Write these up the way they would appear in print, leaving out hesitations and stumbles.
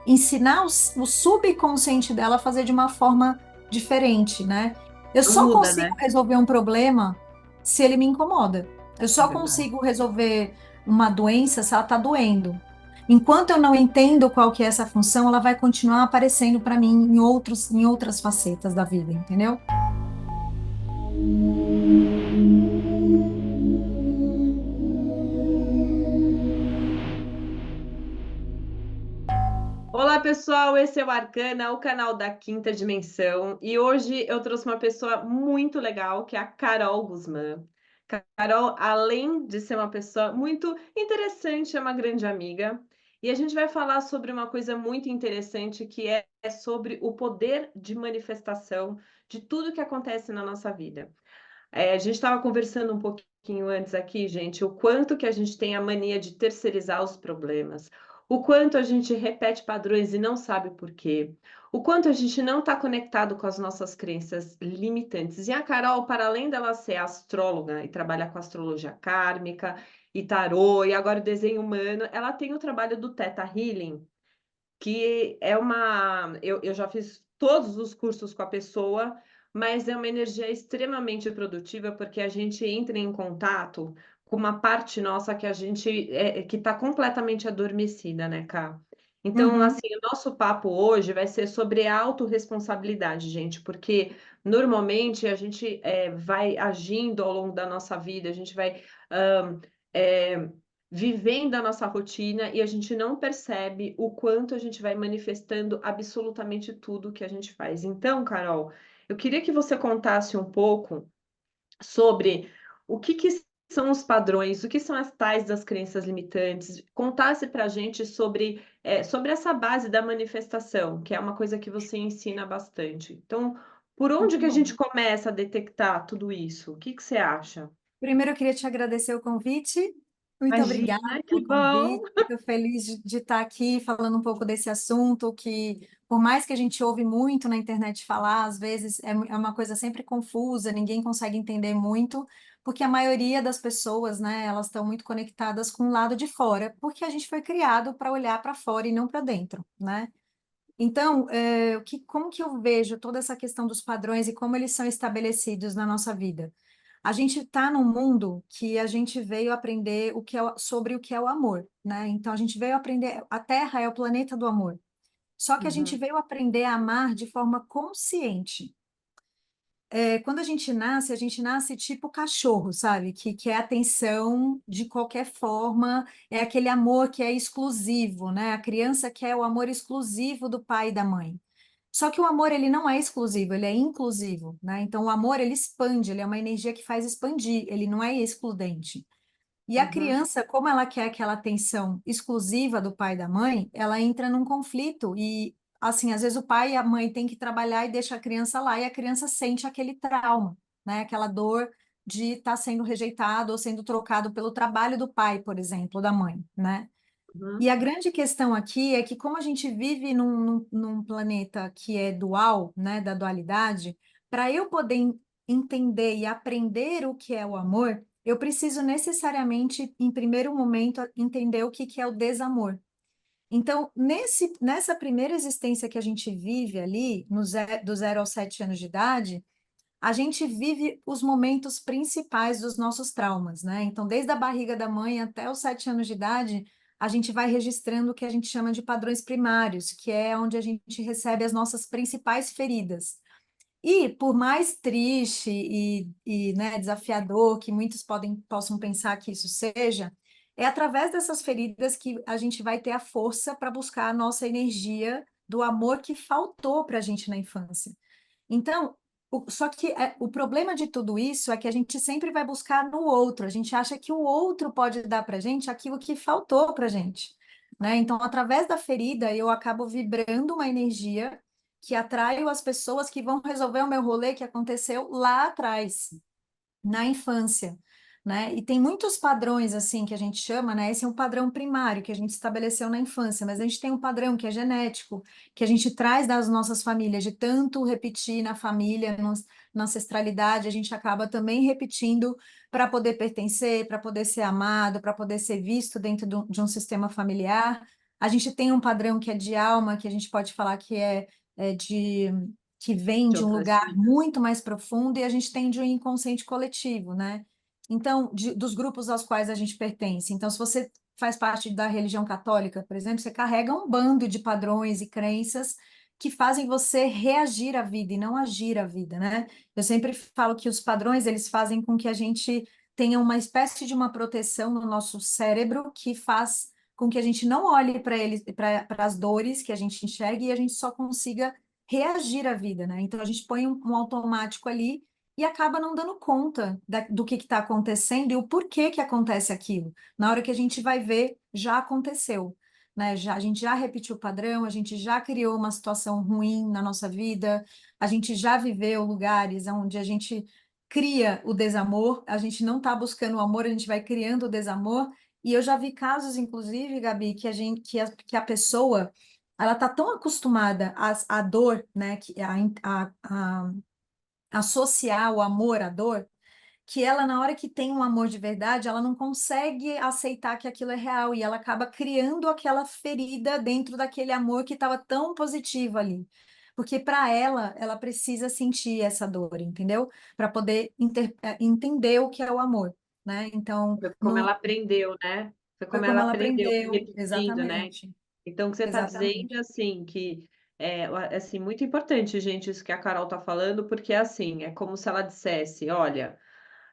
ensinar o subconsciente dela a fazer de uma forma diferente, né? Eu Não só muda, consigo né? resolver um problema se ele me incomoda. Eu É só verdade. consigo resolver uma doença se ela está doendo. Enquanto eu não entendo qual que é essa função, ela vai continuar aparecendo para mim em outras facetas da vida, entendeu? Olá, pessoal, esse é o Arcana, o canal da Quinta Dimensão, e hoje eu trouxe uma pessoa muito legal, que é a Carol Guzmán. Carol, além de ser uma pessoa muito interessante, é uma grande amiga, e a gente vai falar sobre uma coisa muito interessante, que é sobre o poder de manifestação de tudo que acontece na nossa vida. A gente estava conversando um pouquinho antes aqui, gente, o quanto que a gente tem a mania de terceirizar os problemas, o quanto a gente repete padrões e não sabe por quê, o quanto a gente não está conectado com as nossas crenças limitantes. E a Carol, para além dela ser astróloga e trabalhar com astrologia kármica e tarô e agora o desenho humano, ela tem o trabalho do Theta Healing, que é uma. Eu já fiz todos os cursos com a pessoa, mas é uma energia extremamente produtiva, porque a gente entra em contato com uma parte nossa que a gente que está completamente adormecida, né, Ká? Então, Uhum. assim, o nosso papo hoje vai ser sobre a autorresponsabilidade, gente, porque normalmente a gente vai agindo ao longo da nossa vida, a gente vai ãh, eh, vivendo a nossa rotina e a gente não percebe o quanto a gente vai manifestando absolutamente tudo que a gente faz. Então, Carol, eu queria que você contasse um pouco sobre o que são os padrões, o que são as tais das crenças limitantes, contasse para a gente sobre essa base da manifestação, que é uma coisa que você ensina bastante. Então, por onde Muito que a bom. gente começa a detectar tudo isso? O que você acha? Primeiro, eu queria te agradecer o convite. Muito obrigada Imagina, que pelo bom! convite. Fico feliz de estar aqui falando um pouco desse assunto que, por mais que a gente ouve muito na internet falar, às vezes é uma coisa sempre confusa, ninguém consegue entender muito, porque a maioria das pessoas, né, elas estão muito conectadas com o lado de fora, porque a gente foi criado para olhar para fora e não para dentro, né? Então, como que eu vejo toda essa questão dos padrões e como eles são estabelecidos na nossa vida? A gente está num mundo que a gente veio aprender sobre o que é o amor, né? Então, a gente veio aprender, a Terra é o planeta do amor. Só que a gente Uhum. veio aprender a amar de forma consciente. Quando a gente nasce tipo cachorro, sabe? Que quer atenção de qualquer forma, é aquele amor que é exclusivo, né? A criança quer o amor exclusivo do pai e da mãe. Só que o amor, ele não é exclusivo, ele é inclusivo, né? Então, o amor, ele expande, ele é uma energia que faz expandir, ele não é excludente. E a Uhum. criança, como ela quer aquela atenção exclusiva do pai e da mãe, ela entra num conflito e, assim, às vezes o pai e a mãe têm que trabalhar e deixa a criança lá e a criança sente aquele trauma, né? Aquela dor de estar sendo rejeitado ou sendo trocado pelo trabalho do pai, por exemplo, da mãe, né? E Uhum. a grande questão aqui é que, como a gente vive num planeta que é dual, né, da dualidade, para eu poder entender e aprender o que é o amor, eu preciso necessariamente, em primeiro momento, entender o que é o desamor. Então, nessa primeira existência que a gente vive ali, do 0 aos 7 anos de idade, a gente vive os momentos principais dos nossos traumas, né? Então, desde a barriga da mãe até os 7 anos de idade, a gente vai registrando o que a gente chama de padrões primários, que é onde a gente recebe as nossas principais feridas. E por mais triste né, desafiador que muitos possam pensar que isso seja, é através dessas feridas que a gente vai ter a força para buscar a nossa energia do amor que faltou para a gente na infância. Então, só que o problema de tudo isso é que a gente sempre vai buscar no outro. A gente acha que o outro pode dar para a gente aquilo que faltou para a gente, né? Então, através da ferida, eu acabo vibrando uma energia que atrai as pessoas que vão resolver o meu rolê que aconteceu lá atrás na infância, né? E tem muitos padrões assim que a gente chama, né? Esse é um padrão primário que a gente estabeleceu na infância, mas a gente tem um padrão que é genético, que a gente traz das nossas famílias, de tanto repetir na família, na ancestralidade, a gente acaba também repetindo para poder pertencer, para poder ser amado, para poder ser visto dentro de um sistema familiar. A gente tem um padrão que é de alma, que a gente pode falar que é de que vem De de um outras lugar vidas. muito mais profundo, e a gente tem de um inconsciente coletivo, né? Então, dos grupos aos quais a gente pertence. Então, se você faz parte da religião católica, por exemplo, você carrega um bando de padrões e crenças que fazem você reagir à vida e não agir à vida, né? Eu sempre falo que os padrões, eles fazem com que a gente tenha uma espécie de uma proteção no nosso cérebro que faz com que a gente não olhe para eles, para as dores que a gente enxerga e a gente só consiga reagir à vida, né? Então a gente põe um automático ali e acaba não dando conta do que está acontecendo e o porquê que acontece aquilo. Na hora que a gente vai ver, já aconteceu, né? A gente já repetiu o padrão, a gente já criou uma situação ruim na nossa vida, a gente já viveu lugares onde a gente cria o desamor, a gente não está buscando o amor, a gente vai criando o desamor. E eu já vi casos, inclusive, Gabi, que a pessoa ela está tão acostumada à dor, né, a associar o amor à dor, que ela, na hora que tem um amor de verdade, ela não consegue aceitar que aquilo é real e ela acaba criando aquela ferida dentro daquele amor que estava tão positivo ali. Porque para ela, ela precisa sentir essa dor, entendeu? Para poder entender o que é o amor, né? Então, Foi como no, ela aprendeu, né? Foi foi como ela como ela aprendeu, foi aprendeu, repetindo, né? exatamente, Então, o que você está dizendo, exatamente. assim, que assim, muito importante, gente, isso que a Carol está falando, porque, assim, é como se ela dissesse, olha,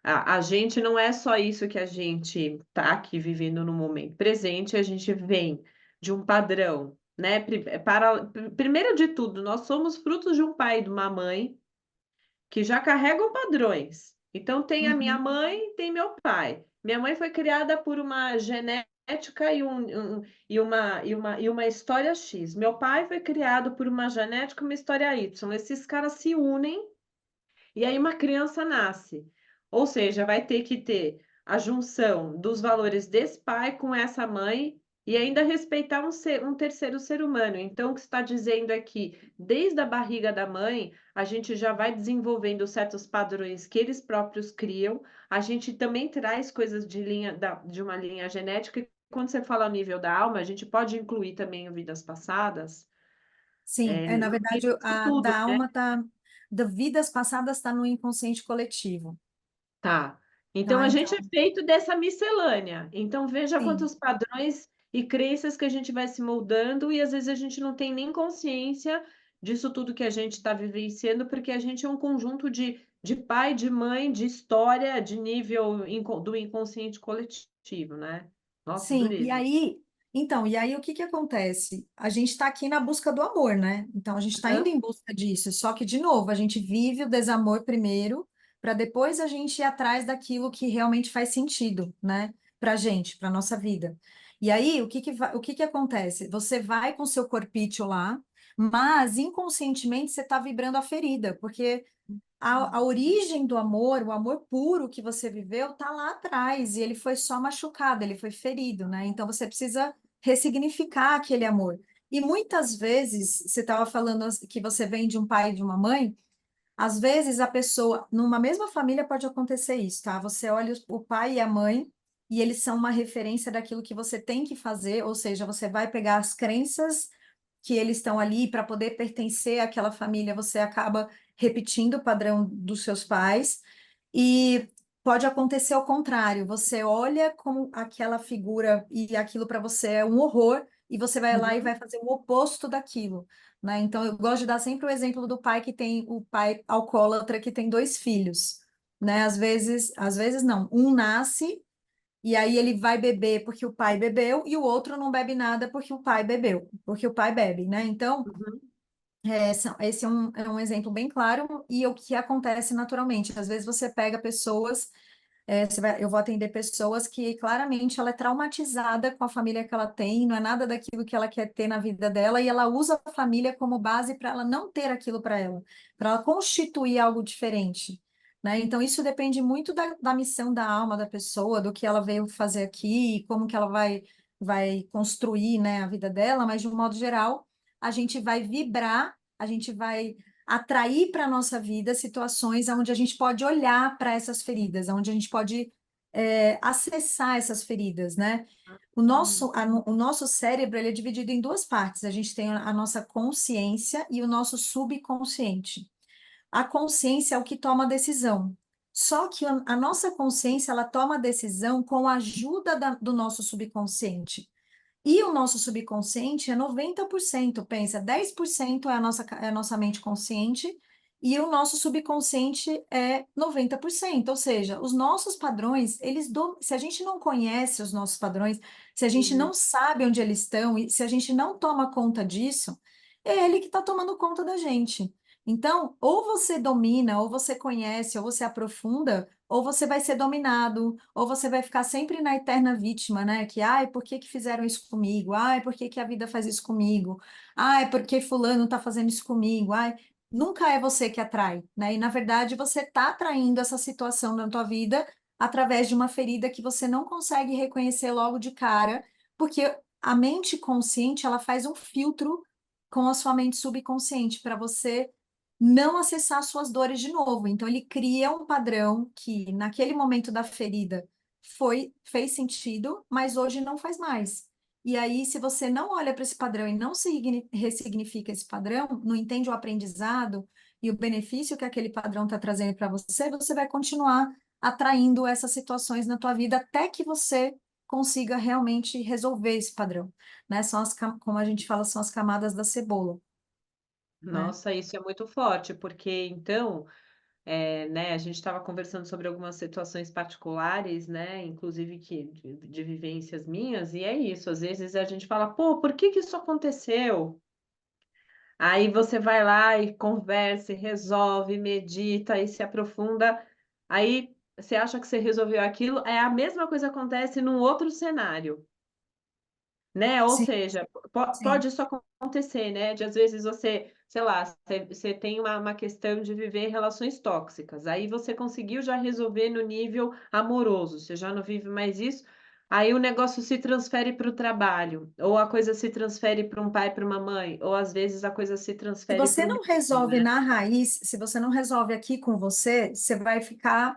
a gente não é só isso que a gente está aqui vivendo no momento presente, a gente vem de um padrão, né? Primeiro de tudo, nós somos frutos de um pai e de uma mãe que já carregam padrões. Então, tem a minha Uhum. mãe, tem meu pai. Minha mãe foi criada por uma genética e uma história X. Meu pai foi criado por uma genética e uma história Y. Esses caras se unem e aí uma criança nasce. Ou seja, vai ter que ter a junção dos valores desse pai com essa mãe e ainda respeitar um terceiro ser humano. Então, o que está dizendo é que, desde a barriga da mãe, a gente já vai desenvolvendo certos padrões que eles próprios criam. A gente também traz coisas de uma linha genética. E quando você fala ao nível da alma, a gente pode incluir também vidas passadas. Sim, na No verdade, nível disso a tudo, da né? alma tá, da vidas passadas está no inconsciente coletivo, Tá. Então tá? a gente é Então, feito dessa miscelânea. Então veja sim. quantos padrões e crenças que a gente vai se moldando e às vezes a gente não tem nem consciência disso tudo que a gente está vivenciando, porque a gente é um conjunto de pai, de mãe, de história, de nível do inconsciente coletivo, né? Nossa, Sim, dureza. e aí o que que acontece? A gente está aqui na busca do amor, né? Então a gente está indo Aham. em busca disso, só que, de novo, a gente vive o desamor primeiro, para depois a gente ir atrás daquilo que realmente faz sentido, né? Para gente, para nossa vida. E aí, o que que acontece? Você vai com o seu corpício lá, mas inconscientemente você está vibrando a ferida, porque a origem do amor, o amor puro que você viveu, tá lá atrás e ele foi só machucado, ele foi ferido, né? Então você precisa ressignificar aquele amor. E muitas vezes, você estava falando que você vem de um pai e de uma mãe, às vezes a pessoa, numa mesma família pode acontecer isso, tá? Você olha o pai e a mãe e eles são uma referência daquilo que você tem que fazer, ou seja, você vai pegar as crenças que eles estão ali para poder pertencer àquela família, você acaba repetindo o padrão dos seus pais e pode acontecer ao contrário, você olha como aquela figura e aquilo para você é um horror e você vai lá e Uhum. vai fazer o oposto daquilo, né? Então eu gosto de dar sempre o exemplo do pai que tem o pai alcoólatra que tem dois filhos, né? Às vezes não, um nasce e aí ele vai beber porque o pai bebeu e o outro não bebe nada porque o pai bebeu, porque o pai bebe, né? Então, Uhum. esse é um exemplo bem claro e o que acontece naturalmente. Às vezes você pega pessoas, eu vou atender pessoas que claramente ela é traumatizada com a família que ela tem, não é nada daquilo que ela quer ter na vida dela e ela usa a família como base para ela não ter aquilo para ela constituir algo diferente. Né? Então, isso depende muito da missão da alma da pessoa, do que ela veio fazer aqui, como que ela vai construir, né, a vida dela, mas de um modo geral, a gente vai vibrar, a gente vai atrair para a nossa vida situações onde a gente pode olhar para essas feridas, onde a gente pode acessar essas feridas, né? Hum, O nosso cérebro ele é dividido em duas partes. A gente tem a nossa consciência e o nosso subconsciente. A consciência é o que toma a decisão. Só que a nossa consciência, ela toma a decisão com a ajuda do nosso subconsciente. E o nosso subconsciente é 90%, pensa, 10% é a nossa mente consciente e o nosso subconsciente é 90%. Ou seja, os nossos padrões, se a gente não conhece os nossos padrões, se a gente hum. não sabe onde eles estão e se a gente não toma conta disso, é ele que está tomando conta da gente. Então, ou você domina, ou você conhece, ou você aprofunda, ou você vai ser dominado, ou você vai ficar sempre na eterna vítima, né? Que, ai, por que que fizeram isso comigo? Ai, por que que a vida faz isso comigo? Ai, por que fulano tá fazendo isso comigo? Ai, nunca é você que atrai, né? E na verdade você tá atraindo essa situação na tua vida através de uma ferida que você não consegue reconhecer logo de cara, porque a mente consciente, ela faz um filtro com a sua mente subconsciente para você não acessar suas dores de novo. Então, ele cria um padrão que, naquele momento da ferida, fez sentido, mas hoje não faz mais. E aí, se você não olha para esse padrão e não ressignifica esse padrão, não entende o aprendizado e o benefício que aquele padrão está trazendo para você, você vai continuar atraindo essas situações na tua vida até que você consiga realmente resolver esse padrão, né? Como a gente fala, são as camadas da cebola, né? Nossa, isso é muito forte, porque então, né, a gente estava conversando sobre algumas situações particulares, né, inclusive de vivências minhas, e é isso, às vezes a gente fala: "Pô, por que que isso aconteceu?". Aí você vai lá e conversa, e resolve, medita e se aprofunda, aí você acha que você resolveu aquilo, é a mesma coisa acontece num outro cenário. Né, ou Sim, seja, sim. pode isso acontecer, né, de às vezes você, sei lá, você tem uma questão de viver relações tóxicas, aí você conseguiu já resolver no nível amoroso, você já não vive mais isso, aí o negócio se transfere para o trabalho, ou a coisa se transfere para um pai, para uma mãe, ou às vezes a coisa se Se transfere você para um não vizinho, resolve né. na raiz, se você não resolve aqui com você, você vai ficar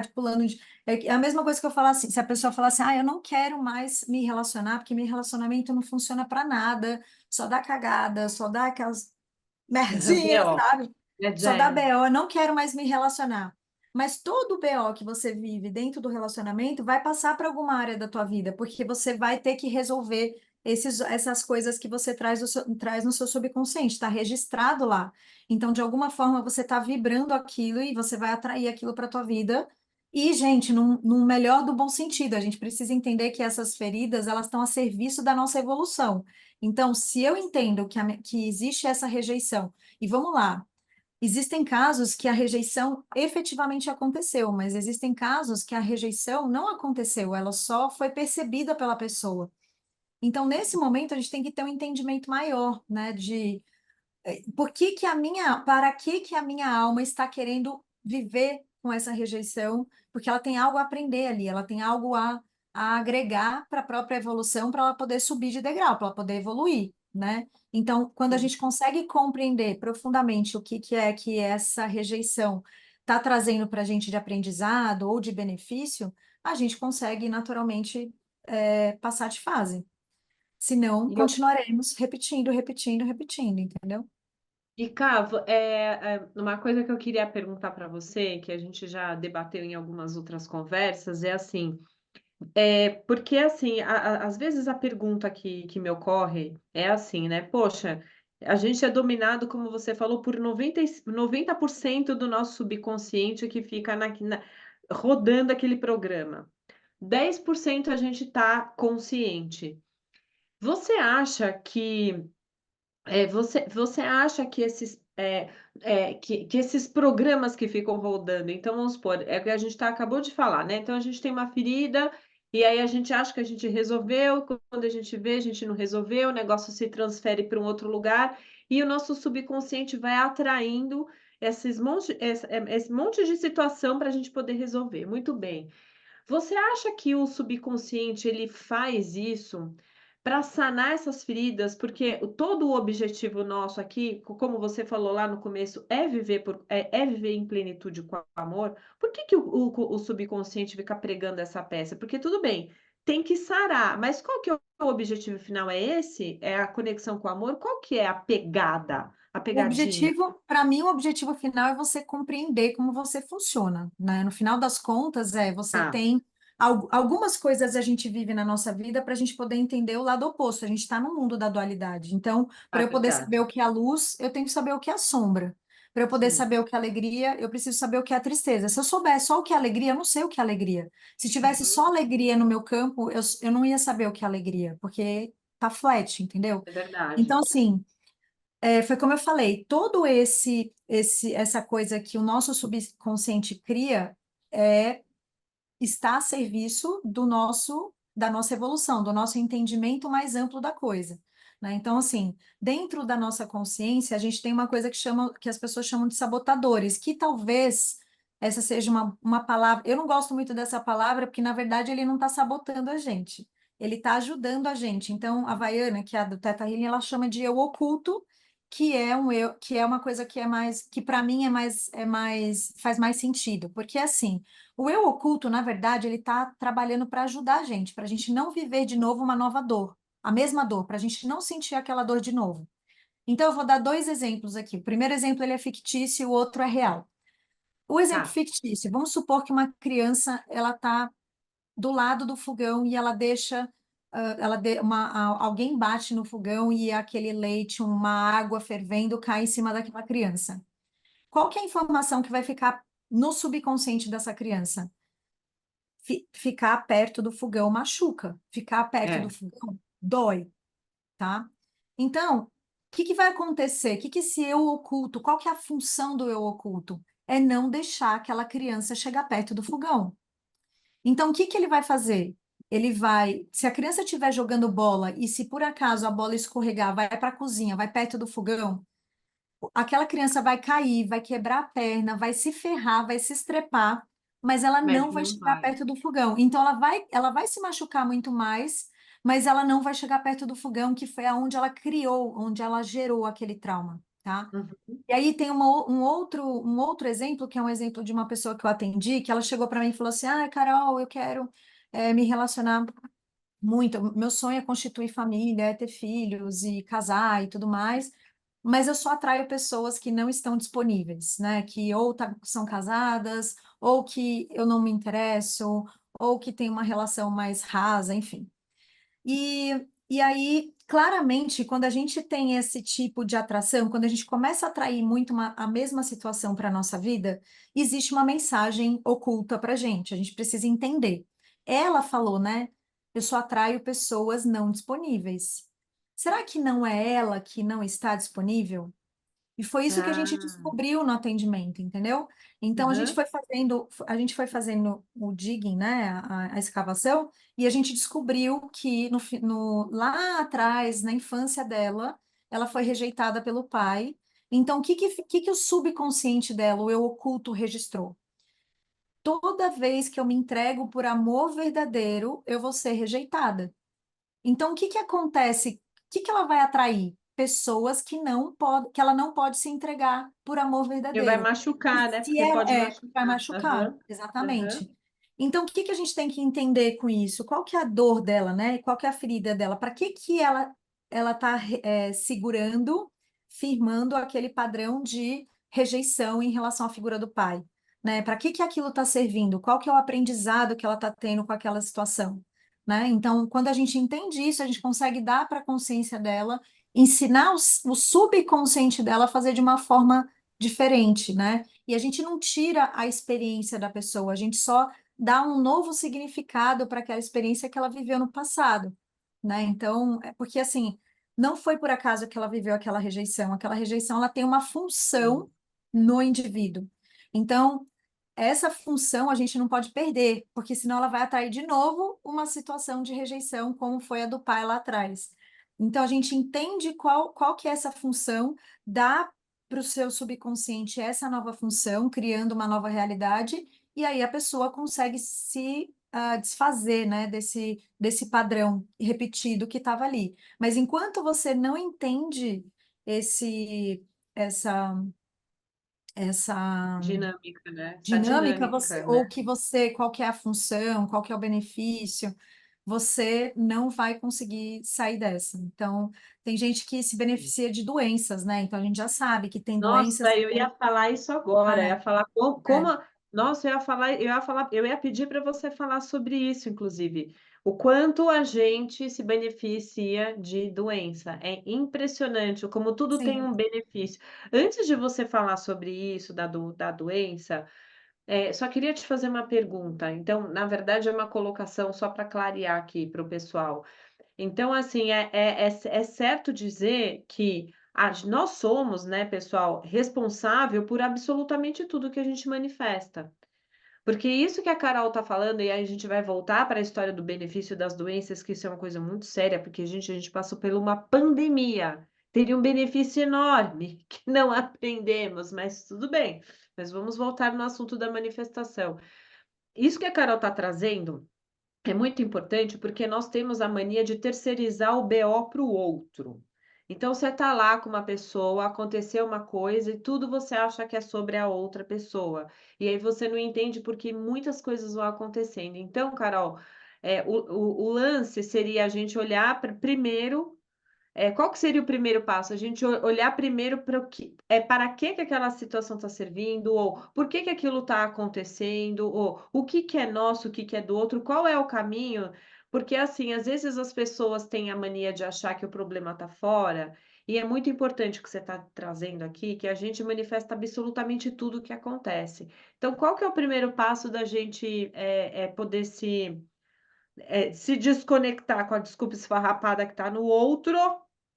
de pulando de. É a mesma coisa que eu falar assim, se a pessoa falar assim, ah, eu não quero mais me relacionar, porque meu relacionamento não funciona para nada, só dá cagada, só dá aquelas merdinhas, BO, sabe? Só dá é. BO, eu não quero mais me relacionar. Mas todo o BO que você vive dentro do relacionamento vai passar para alguma área da tua vida, porque você vai ter que resolver essas coisas que você traz no seu subconsciente, está registrado lá. Então, de alguma forma, você está vibrando aquilo e você vai atrair aquilo para a tua vida. E, gente, num melhor do bom sentido, a gente precisa entender que essas feridas, elas estão a serviço da nossa evolução. Então, se eu entendo que existe essa rejeição, e vamos lá, existem casos que a rejeição efetivamente aconteceu, mas existem casos que a rejeição não aconteceu, ela só foi percebida pela pessoa. Então, nesse momento, a gente tem que ter um entendimento maior, né, de para que a minha alma está querendo viver com essa rejeição? Porque ela tem algo a aprender ali, ela tem algo a agregar para a própria evolução, para ela poder subir de degrau, para ela poder evoluir, né? Então, quando a gente consegue compreender profundamente o que essa rejeição está trazendo para a gente de aprendizado ou de benefício, a gente consegue naturalmente passar de fase. Senão, E continuaremos repetindo, repetindo, repetindo, entendeu? E Cavo, uma coisa que eu queria perguntar para você, que a gente já debateu em algumas outras conversas, é assim, porque assim, às vezes a pergunta que me ocorre é assim, né? Poxa, a gente é dominado, como você falou, por 90% do nosso subconsciente que fica rodando aquele programa. 10% a gente está consciente. Você acha que você acha que que esses programas que ficam rodando, então vamos supor, é o que a gente acabou de falar, né, então a gente tem uma ferida, e aí a gente acha que a gente resolveu, quando a gente vê, a gente não resolveu, o negócio se transfere para um outro lugar, e o nosso subconsciente vai atraindo esse monte de situação para a gente poder resolver. Muito bem. Você acha que o subconsciente ele faz isso para sanar essas feridas, porque todo o objetivo nosso aqui, como você falou lá no começo, é viver é viver em plenitude com amor. Por que que o subconsciente fica pregando essa peça? Porque tudo bem, tem que sarar, mas qual que é o objetivo final? É esse? É a conexão com o amor? Qual que é a pegada, a O pegadinha? objetivo, para mim, o objetivo final é você compreender como você funciona, né? No final das contas, você Ah, tem algumas coisas a gente vive na nossa vida para a gente poder entender o lado oposto. A gente está no mundo da dualidade. Então, para é eu poder saber verdade. o que é a luz, eu tenho que saber o que é a sombra. Para eu poder Sim. saber o que é alegria, eu preciso saber o que é a tristeza. Se eu souber só o que é alegria, eu não sei o que é alegria. Se tivesse Uhum, só alegria no meu campo, eu não ia saber o que é alegria, porque tá flat, entendeu? é verdade. Então, assim. Foi como eu falei, todo essa coisa que o nosso subconsciente cria é, está a serviço da nossa evolução, do nosso entendimento mais amplo da coisa, né? Então, assim, dentro da nossa consciência, a gente tem uma coisa que as pessoas chamam de sabotadores, que talvez essa seja uma palavra. Eu não gosto muito dessa palavra, porque na verdade ele não está sabotando a gente, ele está ajudando a gente. Então, a Vaiana, que é a do Theta Healing, ela chama de eu oculto, que é um eu, que é uma coisa que é mais, que para mim faz mais sentido, porque assim. O eu oculto, na verdade, ele está trabalhando para ajudar a gente, para a gente não viver de novo uma nova dor, a mesma dor, para a gente não sentir aquela dor de novo. Então, eu vou dar dois exemplos aqui. O primeiro exemplo ele é fictício, o outro é real. O exemplo Tá, fictício, vamos supor que uma criança ela está do lado do fogão e ela deixa, alguém bate no fogão e aquele leite, uma água fervendo cai em cima daquela criança. Qual que é a informação que vai ficar no subconsciente dessa criança? Ficar perto do fogão machuca, ficar perto do é. fogão dói, tá? Então, o que que vai acontecer? O que que esse eu oculto, qual que é a função do eu oculto? É não deixar aquela criança chegar perto do fogão. Então, o que que ele vai fazer? Ele vai, se a criança estiver jogando bola e se por acaso a bola escorregar, vai para a cozinha, vai perto do fogão, aquela criança vai cair, vai quebrar a perna, vai se ferrar, vai se estrepar, mas ela Mas não vai não chegar vai. perto do fogão. Então ela vai se machucar muito mais, mas ela não vai chegar perto do fogão, que foi aonde ela criou, onde ela gerou aquele trauma, tá? Uhum. E aí tem um outro exemplo, que é um exemplo de uma pessoa que eu atendi, que ela chegou para mim e falou assim: Ah, Carol, eu quero me relacionar muito. Meu sonho é constituir família, é ter filhos e casar e tudo mais, mas eu só atraio pessoas que não estão disponíveis, né? Que ou são casadas, ou que eu não me interesso, ou que tem uma relação mais rasa, enfim. E aí, claramente, quando a gente tem esse tipo de atração, quando a gente começa a atrair muito a mesma situação para a nossa vida, existe uma mensagem oculta para a gente precisa entender. Ela falou, né? Eu só atraio pessoas não disponíveis. Será que não é ela que não está disponível? E foi isso que a gente Ah, descobriu no atendimento, entendeu? Então aham. a gente foi fazendo o digging, né, a escavação, e a gente descobriu que lá atrás, na infância dela, ela foi rejeitada pelo pai. Então, o que que o subconsciente dela, o eu oculto, registrou? Toda vez que eu me entrego por amor verdadeiro, eu vou ser rejeitada. Então, o que que acontece? O que que ela vai atrair? Pessoas que ela não pode se entregar por amor E vai verdadeiro. E machucar, né, se porque pode vai machucar. machucar, Aham, aham. exatamente. Então, o que que a gente tem que entender com isso? Qual que é a dor dela, né? Qual que é a ferida dela? Para que que ela está segurando, firmando aquele padrão de rejeição em relação à figura do pai, né? Para que que aquilo está servindo? Qual que é o aprendizado que ela está tendo com aquela situação? Né? Então, quando a gente entende isso, a gente consegue dar para a consciência dela, ensinar o subconsciente dela a fazer de uma forma diferente, né? E a gente não tira a experiência da pessoa, a gente só dá um novo significado para aquela experiência que ela viveu no passado, né? Então, é porque assim, não foi por acaso que ela viveu aquela rejeição ela tem uma Sim. função no indivíduo. Então, essa função a gente não pode perder, porque senão ela vai atrair de novo uma situação de rejeição, como foi a do pai lá atrás. Então, a gente entende qual que é essa função, dá para o seu subconsciente essa nova função, criando uma nova realidade, e aí a pessoa consegue se desfazer, né, desse padrão repetido que estava ali. Mas enquanto você não entende esse, essa, essa Dinâmica, né? Essa dinâmica, dinâmica, ou né? que qual que é a função, qual que é o benefício, você não vai conseguir sair dessa. Então, tem gente que se beneficia de doenças, né? Então, a gente já sabe que tem doenças. Nossa, eu ia falar isso agora, eu ia falar como, É, nossa, eu ia pedir para você falar sobre isso, inclusive. O quanto a gente se beneficia de doença. É impressionante como tudo tem sim. um benefício. Antes de você falar sobre isso, da doença, só queria te fazer uma pergunta. Então, na verdade, é uma colocação só para clarear aqui para o pessoal. Então, assim, é certo dizer que nós somos, né, pessoal, responsável por absolutamente tudo que a gente manifesta. Porque isso que a Carol está falando, e aí a gente vai voltar para a história do benefício das doenças, que isso é uma coisa muito séria, porque a gente passou por uma pandemia. Teria um benefício enorme que não aprendemos, mas tudo bem. Mas vamos voltar no assunto da manifestação. Isso que a Carol está trazendo é muito importante porque nós temos a mania de terceirizar o BO para o outro. Então, você está lá com uma pessoa, aconteceu uma coisa e tudo você acha que é sobre a outra pessoa. E aí você não entende porque muitas coisas vão acontecendo. Então, Carol, o lance seria a gente olhar primeiro qual que seria o primeiro passo? A gente olhar primeiro para o que para que aquela situação está servindo, ou por que aquilo está acontecendo, ou o que que é nosso, o que que é do outro, qual é o caminho? Porque assim, às vezes as pessoas têm a mania de achar que o problema está fora, e é muito importante o que você está trazendo aqui, que a gente manifesta absolutamente tudo o que acontece. Então, qual que é o primeiro passo da gente poder se desconectar com a desculpa esfarrapada que está no outro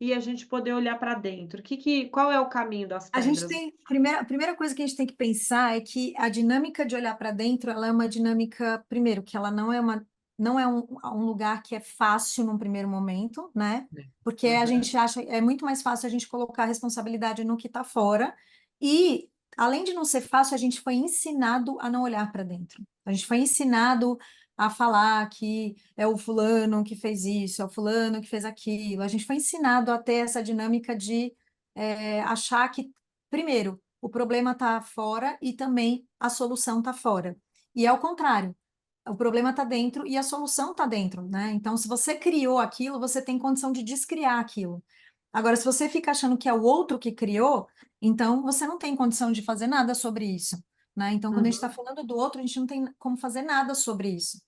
e a gente poder olhar para dentro. Qual é o caminho das A gente pedras? tem, a primeira coisa que a gente tem que pensar é que a dinâmica de olhar para dentro, ela é uma dinâmica, primeiro, que ela não é um lugar que é fácil num primeiro momento, né? Né. Porque a Aham. gente acha, é muito mais fácil a gente colocar a responsabilidade no que está fora. E, além de não ser fácil, a gente foi ensinado a não olhar para dentro. A gente foi ensinado a falar que é o fulano que fez isso, é o fulano que fez aquilo. A gente foi ensinado a ter essa dinâmica de achar que primeiro, o problema está fora e também a solução está fora. E é o contrário. O problema está dentro e a solução está dentro, né? Então, se você criou aquilo, você tem condição de descriar aquilo. Agora, se você fica achando que é o outro que criou, então você não tem condição de fazer nada sobre isso, né? Então, quando a gente está Uhum. falando do outro, a gente não tem como fazer nada sobre isso,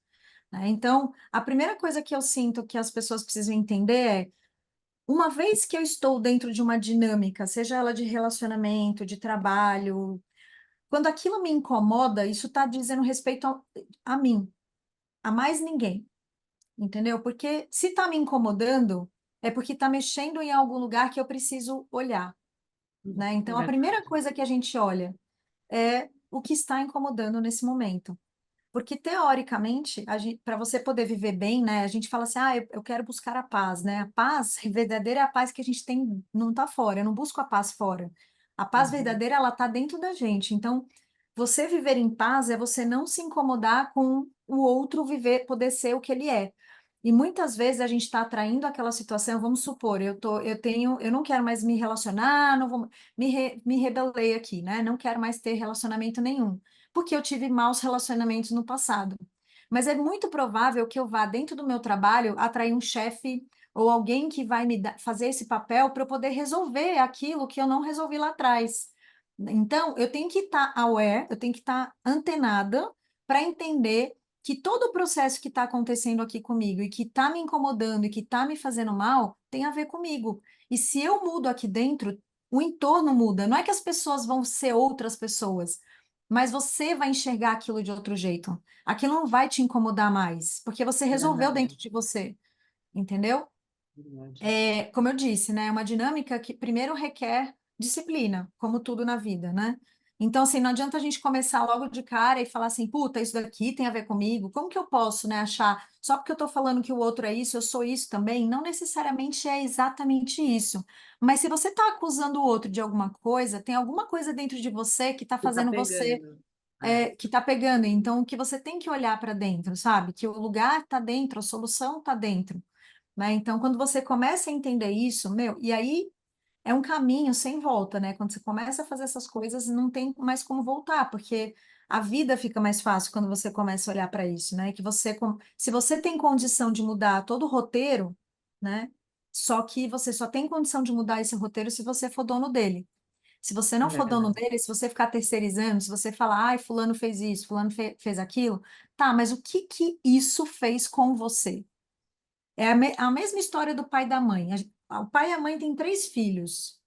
né? Então, a primeira coisa que eu sinto que as pessoas precisam entender é uma vez que eu estou dentro de uma dinâmica, seja ela de relacionamento, de trabalho, quando aquilo me incomoda, isso está dizendo respeito a mim, a mais ninguém, entendeu? Porque se está me incomodando, é porque está mexendo em algum lugar que eu preciso olhar, né? É Então, a primeira verdade. coisa que a gente olha é o que está incomodando nesse momento. Porque, teoricamente, para você poder viver bem, né, a gente fala assim, eu quero buscar a paz, né? A paz verdadeira é a paz que a gente tem, não está fora, eu não busco a paz fora. A paz Uhum. verdadeira, ela está dentro da gente. Então, você viver em paz é você não se incomodar com o outro viver, poder ser o que ele é. E muitas vezes a gente está atraindo aquela situação, vamos supor, eu não quero mais me relacionar, não vou, me rebelei aqui, né? Não quero mais ter relacionamento nenhum porque eu tive maus relacionamentos no passado. Mas é muito provável que eu vá, dentro do meu trabalho, atrair um chefe ou alguém que vai fazer esse papel para eu poder resolver aquilo que eu não resolvi lá atrás. Então, eu tenho que estar aware, eu tenho que estar antenada para entender que todo o processo que está acontecendo aqui comigo e que está me incomodando e que está me fazendo mal tem a ver comigo. E se eu mudo aqui dentro, o entorno muda. Não é que as pessoas vão ser outras pessoas, mas você vai enxergar aquilo de outro jeito. Aquilo não vai te incomodar mais, porque você É resolveu verdade. dentro de você, entendeu? Verdade. É, como eu disse, né, é uma dinâmica que primeiro requer disciplina, como tudo na vida, né? Então, assim, não adianta a gente começar logo de cara e falar assim, puta, isso daqui tem a ver comigo. Como que eu posso, né, achar, só porque eu tô falando que o outro é isso, eu sou isso também? Não necessariamente é exatamente isso. Mas se você tá acusando o outro de alguma coisa, tem alguma coisa dentro de você que tá Você tá fazendo você pegando. É. que está pegando. Então, que você tem que olhar para dentro, sabe? Que o lugar está dentro, a solução está dentro, né? Então, quando você começa a entender isso, meu, e aí é um caminho sem volta, né? Quando você começa a fazer essas coisas, não tem mais como voltar, porque a vida fica mais fácil quando você começa a olhar para isso, né? Que você, se você tem condição de mudar todo o roteiro, né? Só que você só tem condição de mudar esse roteiro se você for dono dele. Se você não É for dono verdade. dele, se você ficar terceirizando, se você falar, ai, fulano fez isso, fulano fez aquilo, tá, mas o que que isso fez com você? É a mesma história do pai e da mãe. O pai e a mãe têm três filhos.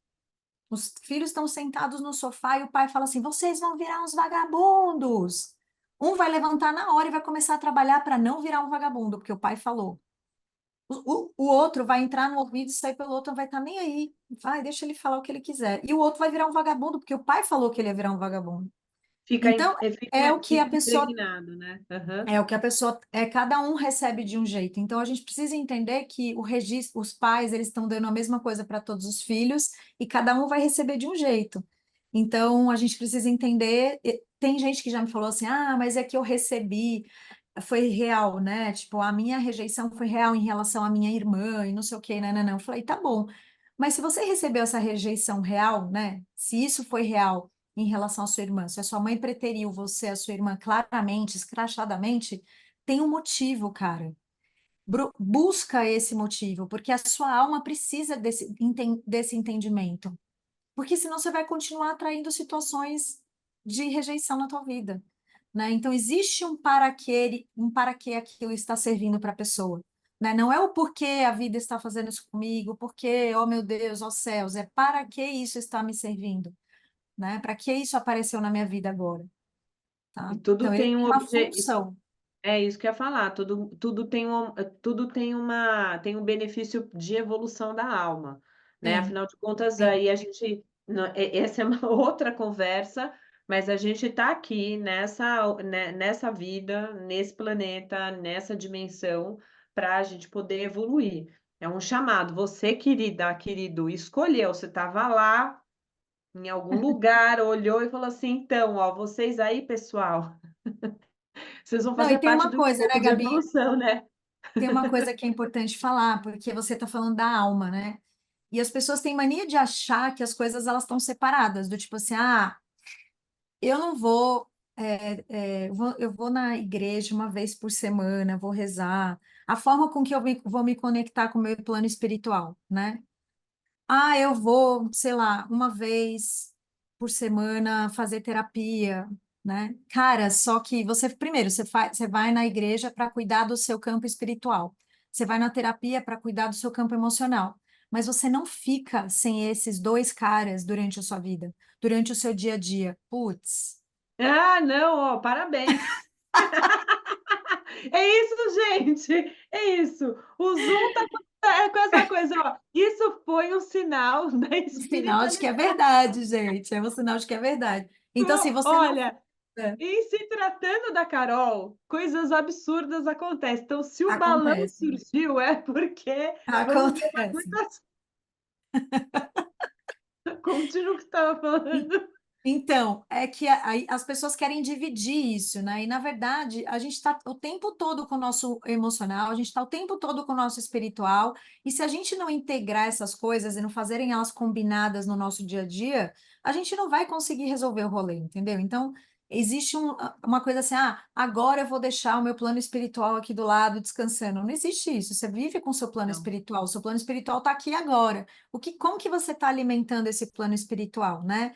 Os filhos estão sentados no sofá e o pai fala assim: vocês vão virar uns vagabundos. Um vai levantar na hora e vai começar a trabalhar para não virar um vagabundo, porque o pai falou. O outro vai entrar no ouvido e sair pelo outro, não vai estar nem aí. Vai, deixa ele falar o que ele quiser. E o outro vai virar um vagabundo, porque o pai falou que ele ia virar um vagabundo. Então, é o que a Fica pessoa impregnado, né? Aham. é o que a pessoa, cada um recebe de um jeito. Então a gente precisa entender que o registro, os pais, eles estão dando a mesma coisa para todos os filhos e cada um vai receber de um jeito. Então a gente precisa entender, tem gente que já me falou assim: "Ah, mas é que eu recebi foi real, né? Tipo, a minha rejeição foi real em relação à minha irmã e não sei o quê, né, não, não." Eu falei: "Tá bom. Mas se você recebeu essa rejeição real, né? Se isso foi real em relação à sua irmã, se a sua mãe preteriu você, a sua irmã, claramente, escrachadamente, tem um motivo, cara. Busca esse motivo, porque a sua alma precisa desse entendimento. Porque senão você vai continuar atraindo situações de rejeição na tua vida, né? Então existe um para que aquilo está servindo para a pessoa, né? Não é o porquê a vida está fazendo isso comigo, porque, oh meu Deus, ó céus, é para que isso está me servindo, né? Para que isso apareceu na minha vida agora, E tá? tudo Então ele tem tem um uma obje função. é isso que eu ia falar, tudo tem um benefício de evolução da alma, né, Tem, afinal de contas, tem. aí a gente essa é uma outra conversa, mas a gente está aqui nessa vida, nesse planeta, nessa dimensão, para a gente poder evoluir. É um chamado, você querida, querido, escolheu, você estava lá, em algum lugar, olhou e falou assim: "Então, ó, vocês aí pessoal, vocês vão Não, e fazer tem parte uma do coisa, né, escopo de Gabi? evolução, né". Tem uma coisa que é importante falar, porque você está falando da alma, né? E as pessoas têm mania de achar que as coisas elas estão separadas, do tipo assim, ah, eu não vou, eu vou na igreja uma vez por semana, vou rezar. A forma com que vou me conectar com o meu plano espiritual, né? Ah, eu vou, sei lá, uma vez por semana fazer terapia, né? Cara, só que você, primeiro, você vai na igreja para cuidar do seu campo espiritual. Você vai na terapia para cuidar do seu campo emocional. Mas você não fica sem esses dois caras durante a sua vida, durante o seu dia a dia. Putz. Ah, não, ó, parabéns. É isso, gente, é isso. O Zoom tá com essa coisa, ó, isso foi um sinal da Um sinal de que é espiritualidade. verdade, gente. É um sinal de que é verdade. Então, se você não. Olha, É, em se tratando da Carol, coisas absurdas acontecem. Então, se o balão acontece. surgiu, é porque vamos ver mais Acontece. muitas. Continua o que você estava falando. Então, é que as pessoas querem dividir isso, né? E, na verdade, a gente está o tempo todo com o nosso emocional, a gente está o tempo todo com o nosso espiritual, e se a gente não integrar essas coisas e não fazerem elas combinadas no nosso dia a dia, a gente não vai conseguir resolver o rolê, entendeu? Então, existe uma coisa assim, ah, agora eu vou deixar o meu plano espiritual aqui do lado descansando. Não existe isso, você vive com o seu plano Não, espiritual, o seu plano espiritual está aqui agora. Como que você está alimentando esse plano espiritual, né?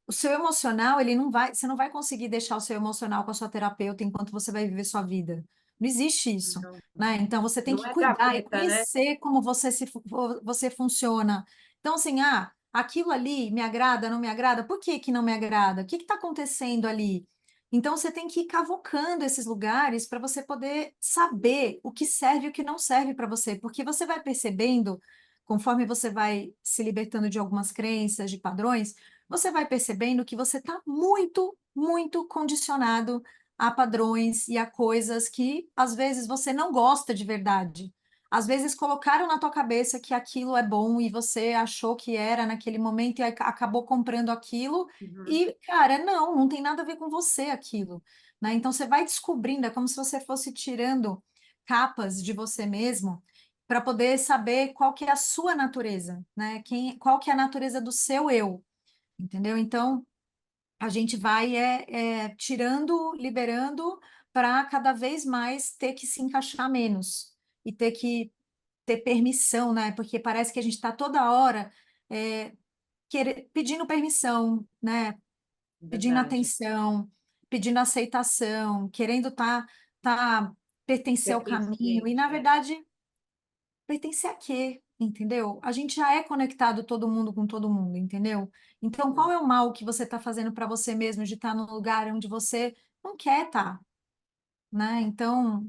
O seu emocional, ele não vai, você não vai conseguir deixar o seu emocional com a sua terapeuta enquanto você vai viver sua vida. Não existe isso, não, né? Então você tem não que é cuidar, gaveta, né? reconhecer como você funciona. Então, assim, ah, aquilo ali me agrada, não me agrada? Por que que não me agrada? O que está acontecendo ali? Então você tem que ir cavocando esses lugares para você poder saber o que serve e o que não serve para você, porque você vai percebendo, conforme você vai se libertando de algumas crenças, de padrões, você vai percebendo que você está muito, muito condicionado a padrões e a coisas que às vezes você não gosta de verdade. Às vezes colocaram na tua cabeça que aquilo é bom e você achou que era naquele momento e acabou comprando aquilo Uhum. e, cara, não tem nada a ver com você aquilo, né? Então você vai descobrindo, é como se você fosse tirando capas de você mesmo para poder saber qual que é a sua natureza, né? Qual que é a natureza do seu eu, entendeu? Então a gente vai tirando, liberando para cada vez mais ter que se encaixar menos e ter que ter permissão, né? Porque parece que a gente está toda hora é, pedindo permissão, né? Pedindo Verdade. atenção, pedindo aceitação, querendo pertencer ao caminho. E, Pertencente, na é. verdade, pertencer a quê? Entendeu? A gente já é conectado todo mundo com todo mundo, entendeu? Então, qual é o mal que você está fazendo para você mesmo de estar num lugar onde você não quer estar, né? Então,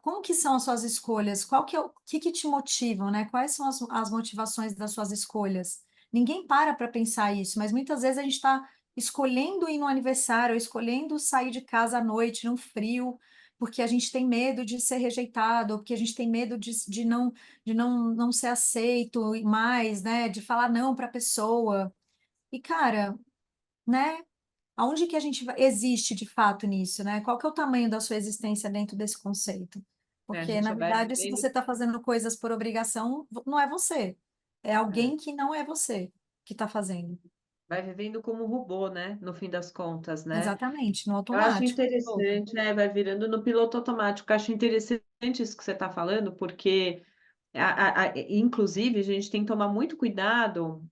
como que são as suas escolhas? Qual que é o que te motivam, né? Quais são as motivações das suas escolhas? Ninguém para pensar isso, mas muitas vezes a gente está escolhendo ir no aniversário, ou escolhendo sair de casa à noite, no frio, porque a gente tem medo de ser rejeitado, ou porque a gente tem medo de não ser aceito mais, né? De falar não para a pessoa. E, cara, né? Aonde que a gente existe de fato nisso, né? Qual que é o tamanho da sua existência dentro desse conceito? É, a Porque, na gente vai verdade, se vivendo, você está fazendo coisas por obrigação, não é você. É é, alguém que não é você que está fazendo. vai vivendo como robô, né? No fim das contas, né? Exatamente, no Eu acho automático. Piloto. interessante, vai virando no piloto automático. Eu acho interessante isso que você está falando, porque inclusive, a gente tem que tomar muito cuidado,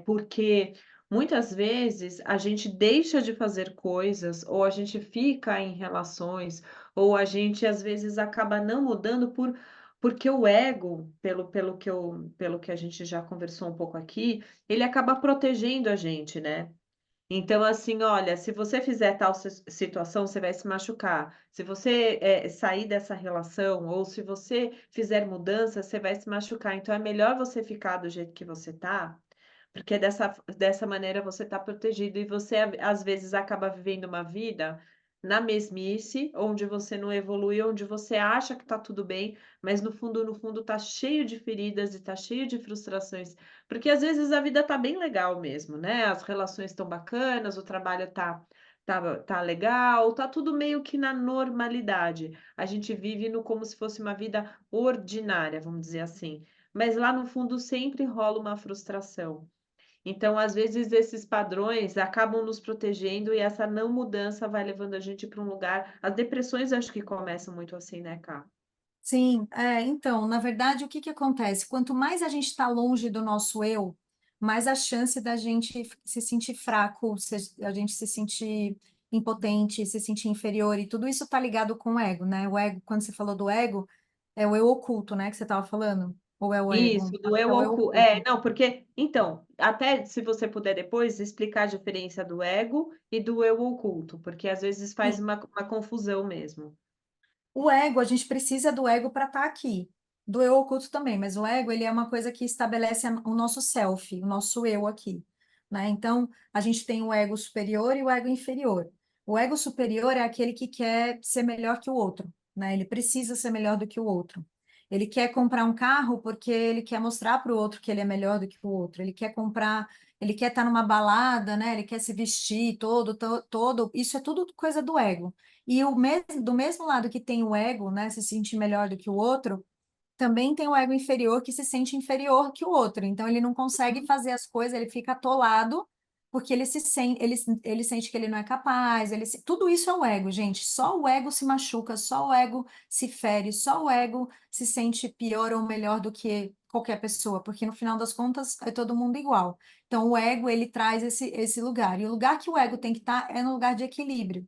porque muitas vezes a gente deixa de fazer coisas, ou a gente fica em relações, ou a gente às vezes acaba não mudando porque o ego, pelo que a gente já conversou um pouco aqui, ele acaba protegendo a gente, né? Então, assim, olha, se você fizer tal situação, você vai se machucar. Se você, sair dessa relação ou se você fizer mudança, você vai se machucar. Então é melhor você ficar do jeito que você tá, porque dessa maneira você está protegido e você às vezes acaba vivendo uma vida na mesmice, onde você não evolui, onde você acha que está tudo bem, mas no fundo está cheio de feridas e está cheio de frustrações, porque às vezes a vida está bem legal mesmo, né, as relações estão bacanas, o trabalho tá legal, tá tudo meio que na normalidade. A gente vive no como se fosse uma vida ordinária, vamos dizer assim, mas lá no fundo sempre rola uma frustração. Então, às vezes, esses padrões acabam nos protegendo e essa não mudança vai levando a gente para um lugar. As depressões acho que começam muito assim, né, Cá? Sim, então, na verdade, o que que acontece? Quanto mais a gente está longe do nosso eu, mais a chance da gente se sentir fraco, a gente se sentir impotente, se sentir inferior, e tudo isso está ligado com o ego, né? O ego, quando você falou do ego, é o eu oculto, né, que você estava falando? Ou é o Isso, ego? do Acho que eu é o eu oculto. oculto. Não, porque então, até se você puder depois explicar a diferença do ego e do eu oculto, porque às vezes faz uma confusão mesmo. O ego, a gente precisa do ego para estar aqui. Do eu oculto também, mas o ego, ele é uma coisa que estabelece o nosso self, o nosso eu aqui, né? Então, a gente tem o ego superior e o ego inferior. O ego superior é aquele que quer ser melhor que o outro, né? Ele precisa ser melhor do que o outro. Ele quer comprar um carro porque ele quer mostrar para o outro que ele é melhor do que o outro. Ele quer estar numa balada, né? Ele quer se vestir todo. Isso é tudo coisa do ego. E do mesmo lado que tem o ego, né, se sentir melhor do que o outro, também tem o ego inferior que se sente inferior que o outro. Então ele não consegue fazer as coisas, ele fica atolado porque ele sente que ele não é capaz, tudo isso é o ego, gente. Só o ego se machuca, só o ego se fere, só o ego se sente pior ou melhor do que qualquer pessoa, porque no final das contas é todo mundo igual. Então o ego ele traz esse lugar. E o lugar que o ego tem que estar é no lugar de equilíbrio.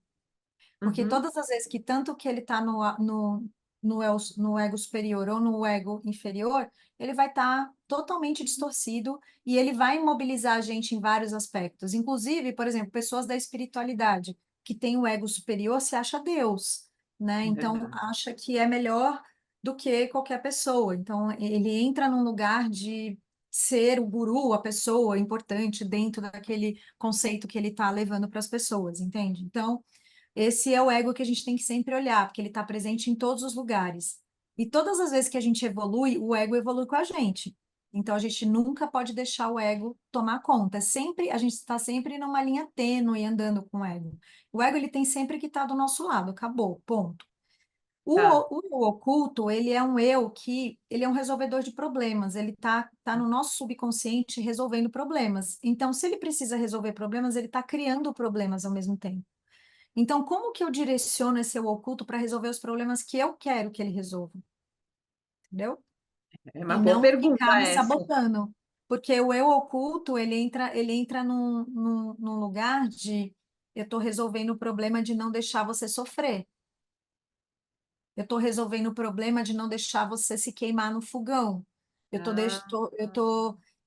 Porque Uhum, todas as vezes que tanto que ele está no ego superior ou no ego inferior, ele vai estar totalmente distorcido e ele vai imobilizar a gente em vários aspectos. Inclusive, por exemplo, pessoas da espiritualidade que têm o ego superior se acha Deus, né? é Então, verdade. acha que é melhor do que qualquer pessoa. Então, ele entra num lugar de ser o guru, a pessoa importante dentro daquele conceito que ele está levando para as pessoas, entende? Então, esse é o ego que a gente tem que sempre olhar, porque ele está presente em todos os lugares. E todas as vezes que a gente evolui, o ego evolui com a gente. Então a gente nunca pode deixar o ego tomar conta. A gente está sempre numa linha tênue andando com o ego. O ego ele tem sempre que estar do nosso lado, acabou, ponto. Tá. O eu oculto, ele é um eu que, ele é um resolvedor de problemas, ele tá no nosso subconsciente resolvendo problemas. Então, se ele precisa resolver problemas, ele está criando problemas ao mesmo tempo. Então, como que eu direciono esse eu oculto para resolver os problemas que eu quero que ele resolva? Entendeu? É uma E boa não pergunta ficar me essa. sabotando. Porque o eu oculto, ele entra num lugar de eu estou resolvendo o problema de não deixar você sofrer. Eu estou resolvendo o problema de não deixar você se queimar no fogão. Ah,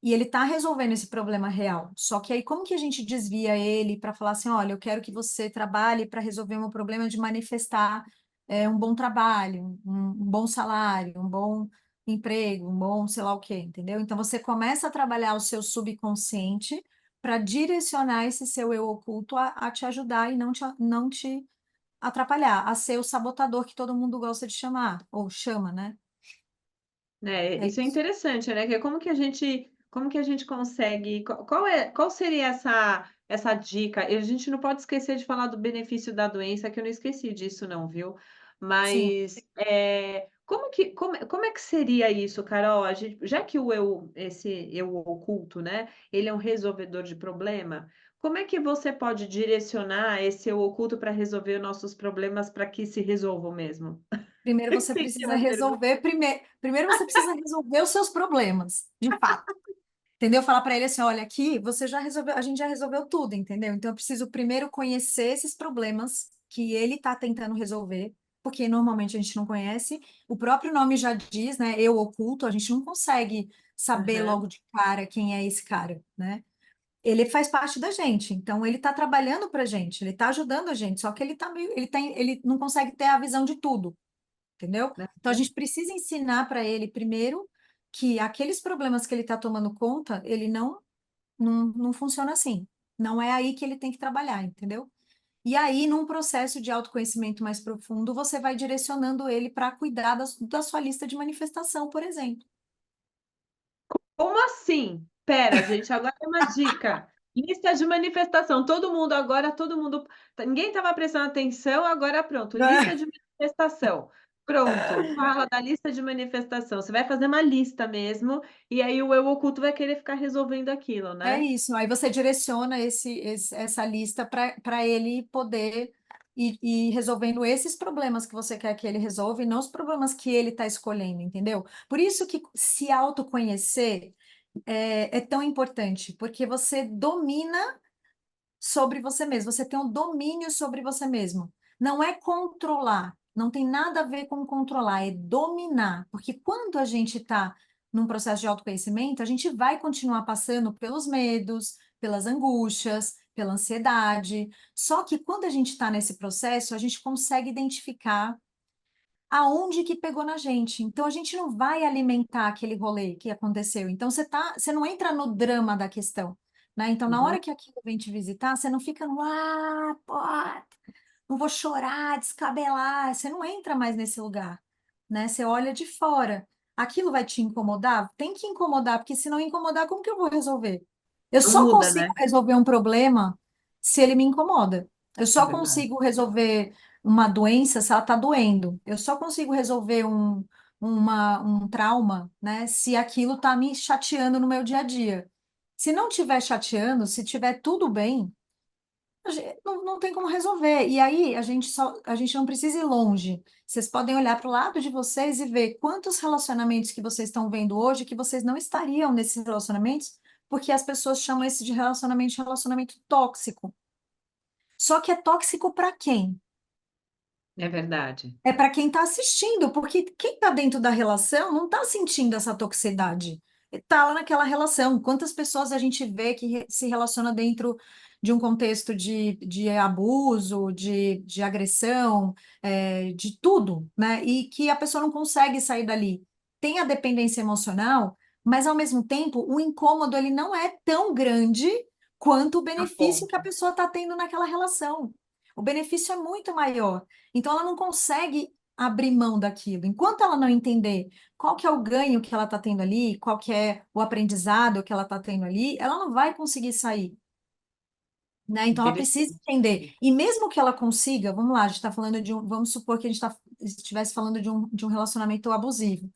E ele está resolvendo esse problema real. Só que aí, como que a gente desvia ele para falar assim, olha, eu quero que você trabalhe para resolver o meu problema de manifestar um bom trabalho, um bom salário, um bom emprego, um bom sei lá o quê, entendeu? Então, você começa a trabalhar o seu subconsciente para direcionar esse seu eu oculto a te ajudar e não te atrapalhar, a ser o sabotador que todo mundo gosta de chamar, ou chama, né? né, É isso é isso. interessante, né? Que é como que a gente consegue, qual seria essa dica? E a gente não pode esquecer de falar do benefício da doença, que eu não esqueci disso não, viu? Sim. Mas como é que seria isso, Carol? Já que esse eu oculto, né? Ele é um resolvedor de problema. Como é que você pode direcionar esse eu oculto para resolver nossos problemas para que se resolvam mesmo? Primeiro você Entendi precisa uma pergunta. resolver, primeiro você precisa resolver os seus problemas, de fato. Entendeu? Falar para ele assim, olha, aqui você já resolveu, a gente já resolveu tudo, entendeu? Então eu preciso primeiro conhecer esses problemas que ele está tentando resolver, porque normalmente a gente não conhece. O próprio nome já diz, né? Eu oculto, a gente não consegue saber Aham. logo de cara quem é esse cara, né? Ele faz parte da gente, então ele está trabalhando para a gente, ele está ajudando a gente, só que ele não consegue ter a visão de tudo, entendeu? Então a gente precisa ensinar para ele primeiro que aqueles problemas que ele está tomando conta, ele não funciona assim. Não é aí que ele tem que trabalhar, entendeu? E aí, num processo de autoconhecimento mais profundo, você vai direcionando ele para cuidar da sua lista de manifestação, por exemplo. Como assim? Pera, gente, agora é uma dica. Lista de manifestação. Todo mundo, ninguém estava prestando atenção, agora pronto. Lista de manifestação. Pronto, fala da lista de manifestação. Você vai fazer uma lista mesmo, e aí o eu oculto vai querer ficar resolvendo aquilo, É né? isso, aí você direciona essa lista para ele poder ir resolvendo esses problemas que você quer que ele resolva e não os problemas que ele está escolhendo, entendeu? Por isso que se autoconhecer é tão importante, porque você domina sobre você mesmo, você tem um domínio sobre você mesmo. Não é controlar, não tem nada a ver com controlar, é dominar. Porque quando a gente está num processo de autoconhecimento, a gente vai continuar passando pelos medos, pelas angústias, pela ansiedade. Só que quando a gente está nesse processo, a gente consegue identificar aonde que pegou na gente. Então a gente não vai alimentar aquele rolê que aconteceu. Então você não entra no drama da questão, né? Então na Uhum. hora que aquilo vem te visitar, você não fica no pô, não vou chorar, descabelar, você não entra mais nesse lugar, né? Você olha de fora. Aquilo vai te incomodar? Tem que incomodar, porque se não incomodar, como que eu vou resolver? Eu Não só muda, né? consigo resolver um problema se ele me incomoda. Eu É só verdade. consigo resolver uma doença se ela está doendo. Eu só consigo resolver um trauma, né, se aquilo está me chateando no meu dia a dia. Se não estiver chateando, se tiver tudo bem, não tem como resolver. E aí a gente não precisa ir longe. Vocês podem olhar para o lado de vocês e ver quantos relacionamentos que vocês estão vendo hoje que vocês não estariam nesses relacionamentos, porque as pessoas chamam esse de relacionamento tóxico. Só que é tóxico para quem? É verdade. É para quem está assistindo, porque quem está dentro da relação não está sentindo essa toxicidade. Está lá naquela relação. Quantas pessoas a gente vê que se relaciona dentro de um contexto de abuso, de agressão, de tudo, né? E que a pessoa não consegue sair dali. Tem a dependência emocional, mas ao mesmo tempo o incômodo ele não é tão grande quanto o Tá benefício bom. que a pessoa está tendo naquela relação. O benefício é muito maior. Então, ela não consegue. abrir mão daquilo. Enquanto ela não entender qual que é o ganho que ela está tendo ali, qual que é o aprendizado que ela está tendo ali, ela não vai conseguir sair, né? Então ela precisa Interessante. entender. E mesmo que ela consiga, vamos lá, a gente está falando de um, vamos supor que a gente estivesse falando de um relacionamento abusivo.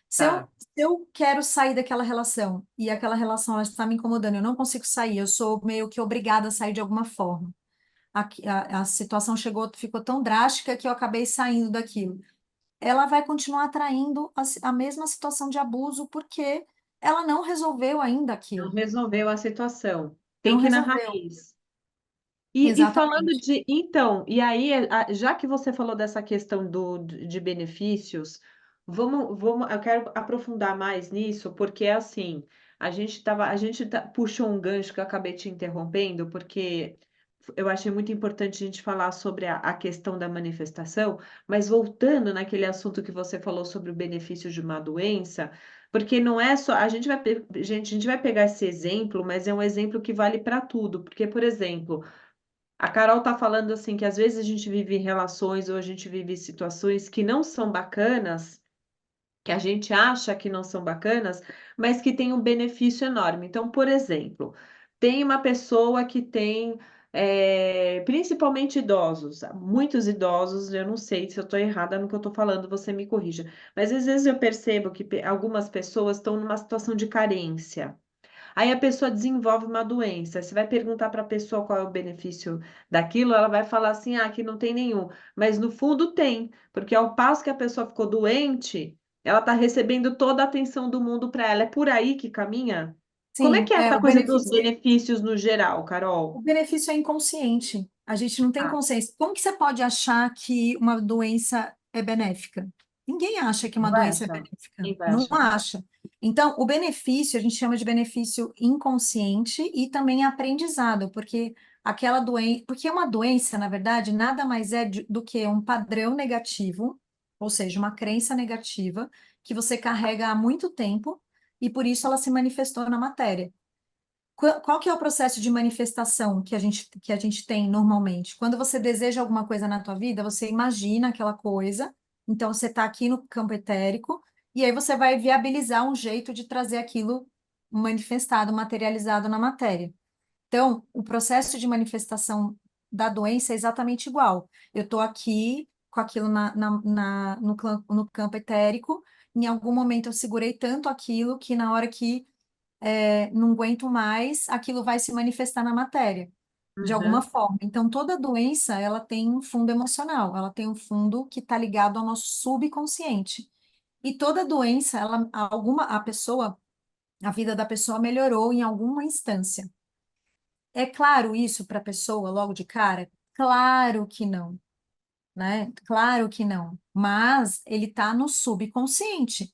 Se eu, Tá. se eu quero sair daquela relação e aquela relação ela está me incomodando, eu não consigo sair, eu sou meio que obrigada a sair de alguma forma. A situação ficou tão drástica que eu acabei saindo daquilo. Ela vai continuar atraindo a mesma situação de abuso porque ela não resolveu ainda Não aquilo. resolveu a situação. Não Tem que ir na resolveu. raiz. E falando Exatamente. de. Então, e aí, já que você falou dessa questão de benefícios, eu quero aprofundar mais nisso, porque é assim, puxou um gancho que eu acabei te interrompendo, porque eu achei muito importante a gente falar sobre a questão da manifestação, mas voltando naquele assunto que você falou sobre o benefício de uma doença, porque não é só. A gente vai pegar esse exemplo, mas é um exemplo que vale para tudo, porque, por exemplo. A Carol tá falando assim que às vezes a gente vive relações ou a gente vive situações que não são bacanas, que a gente acha que não são bacanas, mas que tem um benefício enorme. Então, por exemplo, tem uma pessoa que tem, principalmente idosos, muitos idosos, eu não sei se eu estou errada no que eu estou falando, você me corrija, mas às vezes eu percebo que algumas pessoas estão numa situação de carência. Aí a pessoa desenvolve uma doença. Você vai perguntar para a pessoa qual é o benefício daquilo, ela vai falar assim: ah, que não tem nenhum. Mas no fundo tem, porque ao passo que a pessoa ficou doente, ela está recebendo toda a atenção do mundo para ela. É por aí que caminha? Como é Sim, que é essa o coisa dos benefício, benefícios no geral, o Carol? benefício é inconsciente. A gente não tem Ah, consciência. Como que você pode achar que uma doença é benéfica? Ninguém acha que não uma vai doença é achar? benéfica. Quem vai Não achar? acha. Então, o benefício, a gente chama de benefício inconsciente e também aprendizado, porque aquela doença, porque uma doença, na verdade, nada mais é do que um padrão negativo, ou seja, uma crença negativa que você carrega há muito tempo e por isso ela se manifestou na matéria. Qual que é o processo de manifestação que a gente tem normalmente? Quando você deseja alguma coisa na tua vida, você imagina aquela coisa, então você está aqui no campo etérico, e aí você vai viabilizar um jeito de trazer aquilo manifestado, materializado na matéria. Então, o processo de manifestação da doença é exatamente igual. Eu estou aqui com aquilo no campo etérico, em algum momento eu segurei tanto aquilo que na hora que não aguento mais, aquilo vai se manifestar na matéria, de alguma Uhum. forma. Então, toda doença, ela tem um fundo emocional, ela tem um fundo que está ligado ao nosso subconsciente. E toda doença, a vida da pessoa melhorou em alguma instância. É claro isso para a pessoa logo de cara? Claro que não, né? Claro que não. Mas ele está no subconsciente.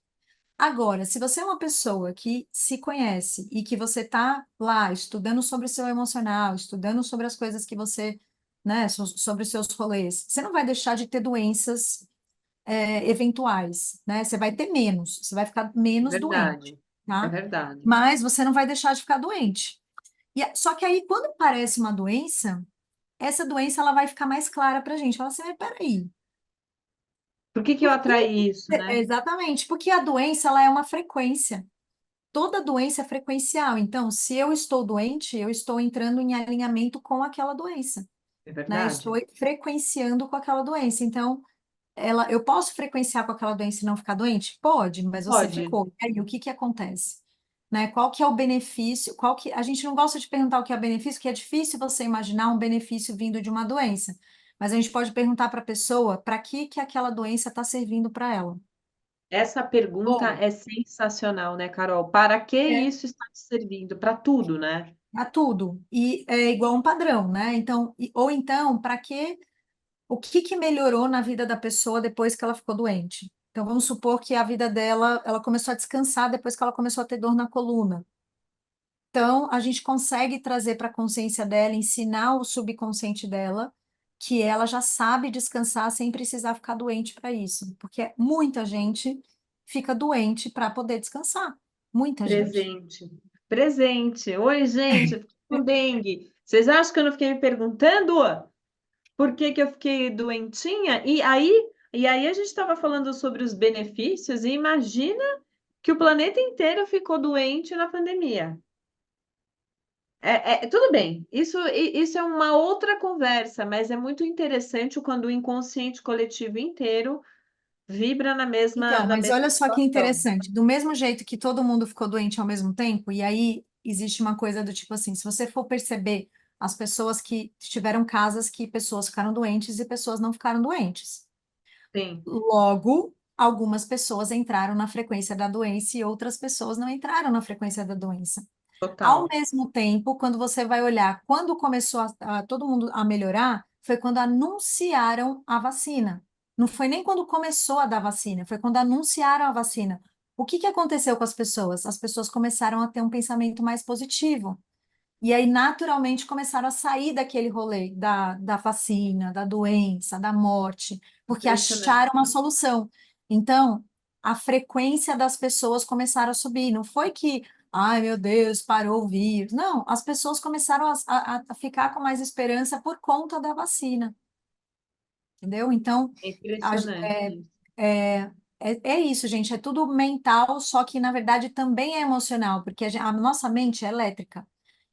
Agora, se você é uma pessoa que se conhece e que você está lá estudando sobre o seu emocional, estudando sobre as coisas que você, né, sobre os seus rolês, você não vai deixar de ter doenças, eventuais, né? Você vai ter menos, você vai ficar É menos doente, verdade. É tá? verdade. Mas você não vai deixar de ficar doente. Só que aí, quando aparece uma doença, essa doença ela vai ficar mais clara para a gente. Fala assim, mas peraí, Por que que eu por que... atraí isso, né? Exatamente, porque a doença ela é uma frequência. Toda doença é frequencial. Então, se eu estou doente, eu estou entrando em alinhamento com aquela doença, É né? Estou verdade? frequenciando com aquela doença. Então, eu posso frequenciar com aquela doença e não ficar doente? Pode, mas você Pode. ficou. E aí, o que que acontece? Né? Qual que é o benefício? A gente não gosta de perguntar o que é benefício, porque é difícil você imaginar um benefício vindo de uma doença. Mas a gente pode perguntar para a pessoa para que que aquela doença está servindo para ela. Essa pergunta Ou é sensacional, né, Carol? Para que é isso está te servindo? Para tudo, né? a tudo. E é igual um padrão, né? Então, ou então, para que o que que melhorou na vida da pessoa depois que ela ficou doente? Então, vamos supor que a vida dela, ela começou a descansar depois que ela começou a ter dor na coluna. Então, a gente consegue trazer para a consciência dela, ensinar o subconsciente dela que ela já sabe descansar sem precisar ficar doente para isso, porque muita gente fica doente para poder descansar. Muita gente. Presente. Presente. Oi, gente, eu fiquei com dengue. Vocês acham que eu não fiquei me perguntando por que que eu fiquei doentinha? E aí E aí a gente estava falando sobre os benefícios, e imagina que o planeta inteiro ficou doente na pandemia. Tudo bem, isso é uma outra conversa, mas é muito interessante quando o inconsciente coletivo inteiro vibra Então, na mas mesma olha só que situação. interessante. Do mesmo jeito que todo mundo ficou doente ao mesmo tempo, e aí existe uma coisa do tipo assim, se você for perceber as pessoas que tiveram casas que pessoas ficaram doentes e pessoas não ficaram doentes. Sim, Logo, algumas pessoas entraram na frequência da doença e outras pessoas não entraram na frequência da doença. Ao total. mesmo tempo, quando você vai olhar, quando começou todo mundo a melhorar, foi quando anunciaram a vacina. Não foi nem quando começou a dar vacina, foi quando anunciaram a vacina. O que que aconteceu com as pessoas? As pessoas começaram a ter um pensamento mais positivo. E aí, naturalmente, começaram a sair daquele rolê da vacina, da doença, da morte, porque Impressionante. acharam uma solução. Então, a frequência das pessoas começaram a subir. Não foi que, ai meu Deus, parou o vírus. Não, as pessoas começaram a ficar com mais esperança por conta da vacina, entendeu? Então, É a- impressionante é, isso. é, é isso, gente. É tudo mental, só que, na verdade, também é emocional, porque a nossa mente é elétrica.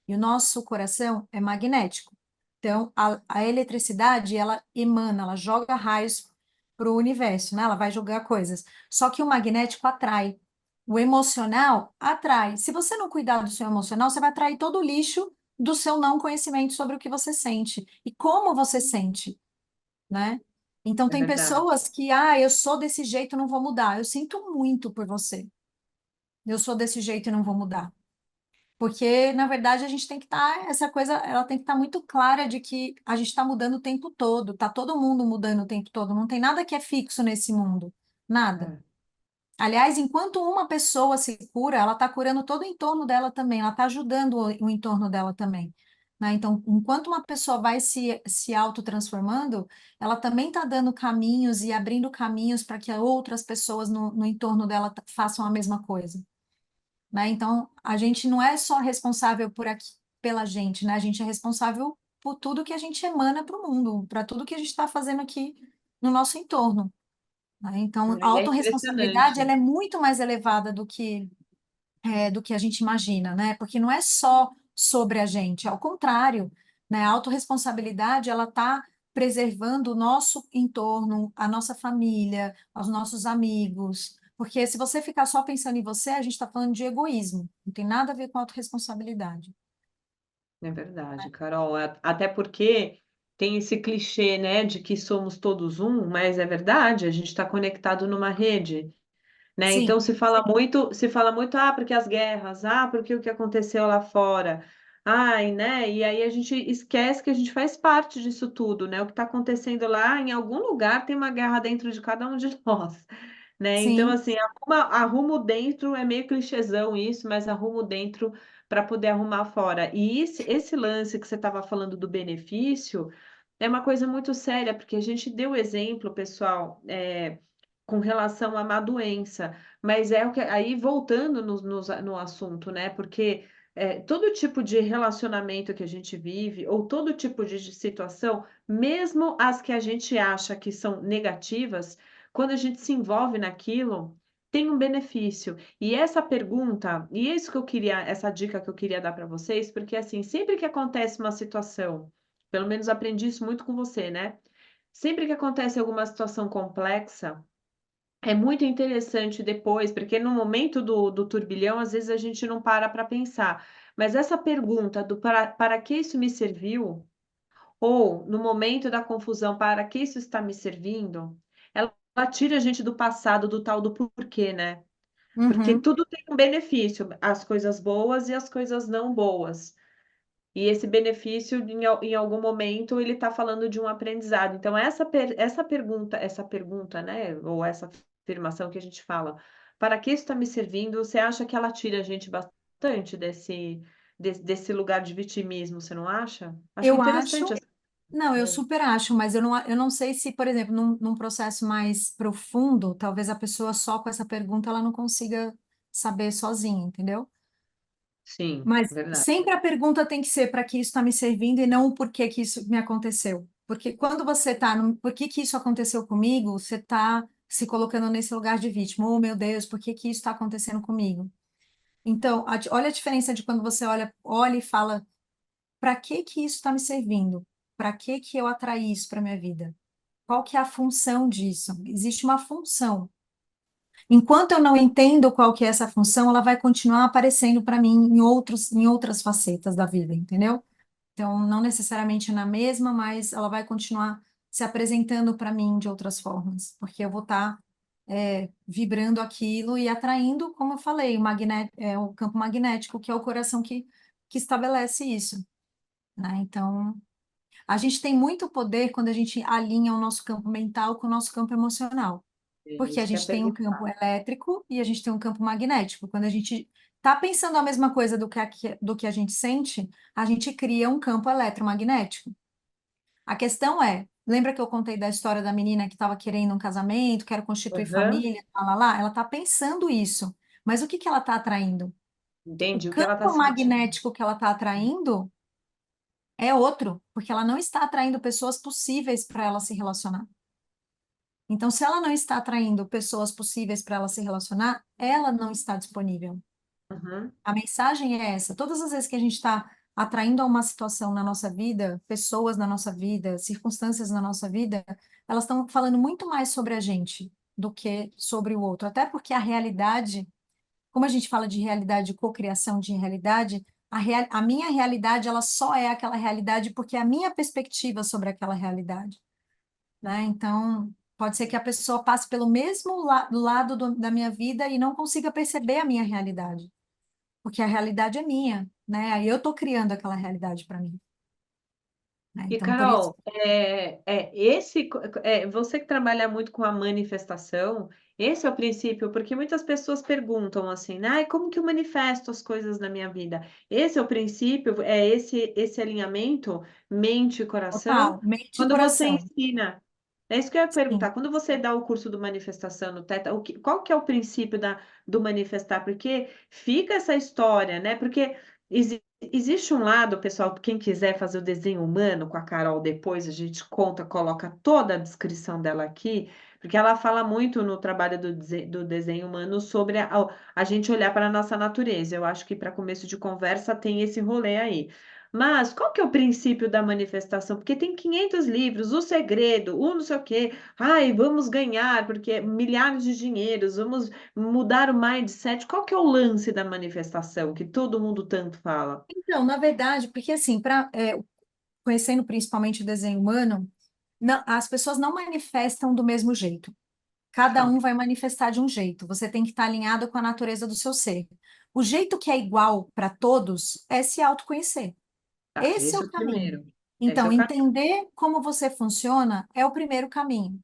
E o nosso coração é magnético. Então, a eletricidade, ela emana, ela joga raios para o universo, né? Ela vai jogar coisas. Só que o magnético atrai. O emocional atrai. Se você não cuidar do seu emocional, você vai atrair todo o lixo do seu não conhecimento sobre o que você sente e como você sente, né? Então, É tem verdade. pessoas que, eu sou desse jeito, não vou mudar. Eu sinto muito por você. Eu sou desse jeito e não vou mudar. Porque, na verdade, a gente tem que estar, essa coisa, ela tem que estar muito clara de que a gente está mudando o tempo todo, tá todo mundo mudando o tempo todo, não tem nada que é fixo nesse mundo, nada. É, Aliás, enquanto uma pessoa se cura, ela está curando todo o entorno dela também, ela está ajudando o entorno dela também. Né? Então, enquanto uma pessoa vai se autotransformando, ela também está dando caminhos e abrindo caminhos para que outras pessoas no entorno dela façam a mesma coisa, né? Então, a gente não é só responsável por aqui, pela gente, né? A gente é responsável por tudo que a gente emana para o mundo, para tudo que a gente está fazendo aqui no nosso entorno, né? Então, a é autorresponsabilidade, impressionante. ela é muito mais elevada do que a gente imagina, né? Porque não é só sobre a gente, ao contrário, né? A autorresponsabilidade, ela está preservando o nosso entorno, a nossa família, os nossos amigos. Porque se você ficar só pensando em você, a gente está falando de egoísmo. Não tem nada a ver com autorresponsabilidade. É verdade, Carol. Até porque tem esse clichê, né, de que somos todos um, mas é verdade, a gente está conectado numa rede. Né? Sim, Então se fala muito, porque as guerras, porque o que aconteceu lá fora, ai, né? E aí a gente esquece que a gente faz parte disso tudo, né? O que está acontecendo lá, em algum lugar tem uma guerra dentro de cada um de nós, né? Então, sim. assim, arrumo dentro, é meio clichêzão isso, mas arrumo dentro para poder arrumar fora. E esse lance que você estava falando do benefício é uma coisa muito séria, porque a gente deu exemplo, pessoal, com relação a uma doença, mas é o que aí voltando no assunto, né? Porque todo tipo de relacionamento que a gente vive, ou todo tipo de situação, mesmo as que a gente acha que são negativas, quando a gente se envolve naquilo, tem um benefício. E essa pergunta, e é isso que eu queria, essa dica que eu queria dar para vocês, porque assim, sempre que acontece uma situação, pelo menos aprendi isso muito com você, né? Sempre que acontece alguma situação complexa, é muito interessante depois, porque no momento do turbilhão, às vezes a gente não para pensar. Mas essa pergunta do para que isso me serviu, ou no momento da confusão, para que isso está me servindo, ela tira a gente do passado, do tal do porquê, né? Porque Uhum. tudo tem um benefício, as coisas boas e as coisas não boas. E esse benefício, em algum momento, ele está falando de um aprendizado. Então, essa pergunta, né, ou essa afirmação que a gente fala, para que isso está me servindo? Você acha que ela tira a gente bastante desse lugar de vitimismo, você não acha? Acho Eu acho, interessante essa. não, eu super acho, mas eu não sei se, por exemplo, num processo mais profundo, talvez a pessoa só com essa pergunta ela não consiga saber sozinha, entendeu? Sim, Mas verdade. sempre a pergunta tem que ser para que isso está me servindo e não o porquê que isso me aconteceu. Porque quando você está no por que que isso aconteceu comigo, você está se colocando nesse lugar de vítima. Oh, meu Deus, por que que isso está acontecendo comigo? Então, olha a diferença de quando você olha e fala, para que que isso está me servindo? Para que que eu atraí isso para minha vida? Qual que é a função disso? Existe uma função. Enquanto eu não entendo qual que é essa função, ela vai continuar aparecendo para mim em outras facetas da vida, entendeu? Então, não necessariamente na mesma, mas ela vai continuar se apresentando para mim de outras formas, porque eu vou estar vibrando aquilo e atraindo, como eu falei, o campo magnético, que é o coração que estabelece isso, né? Então, a gente tem muito poder quando a gente alinha o nosso campo mental com o nosso campo emocional. É Porque a isso que eu ia gente tem um campo perguntar. elétrico e a gente tem um campo magnético. Quando a gente está pensando a mesma coisa do que a gente sente, a gente cria um campo eletromagnético. A questão é, lembra que eu contei da história da menina que estava querendo um casamento, quero constituir Aham, família, lá? Ela está pensando isso. Mas o que que ela está atraindo? O entendi o que ela está campo sentindo. magnético que ela está atraindo é outro, porque ela não está atraindo pessoas possíveis para ela se relacionar. Então, se ela não está atraindo pessoas possíveis para ela se relacionar, ela não está disponível. Uhum. A mensagem é essa. Todas as vezes que a gente está atraindo a uma situação na nossa vida, pessoas na nossa vida, circunstâncias na nossa vida, elas estão falando muito mais sobre a gente do que sobre o outro. Até porque a realidade, como a gente fala de realidade, de cocriação de realidade, a minha realidade, ela só é aquela realidade porque é a minha perspectiva sobre aquela realidade, né? Então, pode ser que a pessoa passe pelo mesmo lado da minha vida e não consiga perceber a minha realidade, porque a realidade é minha, né? Aí eu estou criando aquela realidade para mim, né? E Então, por isso, Carol, você que trabalha muito com a manifestação, esse é o princípio, porque muitas pessoas perguntam assim, né? Ai, como que eu manifesto as coisas na minha vida? Esse é o princípio, é esse alinhamento mente e coração. total, mente e Quando você coração. ensina, é isso que eu ia Sim. perguntar. Quando você dá o curso do manifestação no Teta, qual que é o princípio do manifestar? Porque fica essa história, né? Porque existe um lado, pessoal, quem quiser fazer o desenho humano com a Carol depois, a gente conta, coloca toda a descrição dela aqui, porque ela fala muito no trabalho do desenho humano sobre a gente olhar para a nossa natureza. Eu acho que para começo de conversa tem esse rolê aí. Mas qual que é o princípio da manifestação? Porque tem 500 livros, o segredo, o não sei o quê. Ai, vamos ganhar, porque milhares de dinheiros, vamos mudar o mindset. Qual que é o lance da manifestação que todo mundo tanto fala? Então, na verdade, porque assim, conhecendo principalmente o desenho humano, as pessoas não manifestam do mesmo jeito. Cada Tá, um vai manifestar de um jeito. Você tem que estar alinhado com a natureza do seu ser. O jeito que é igual para todos é se autoconhecer. tá. Esse é Esse é o o caminho. primeiro. Esse é Então, o caminho. entender como você funciona é o primeiro caminho.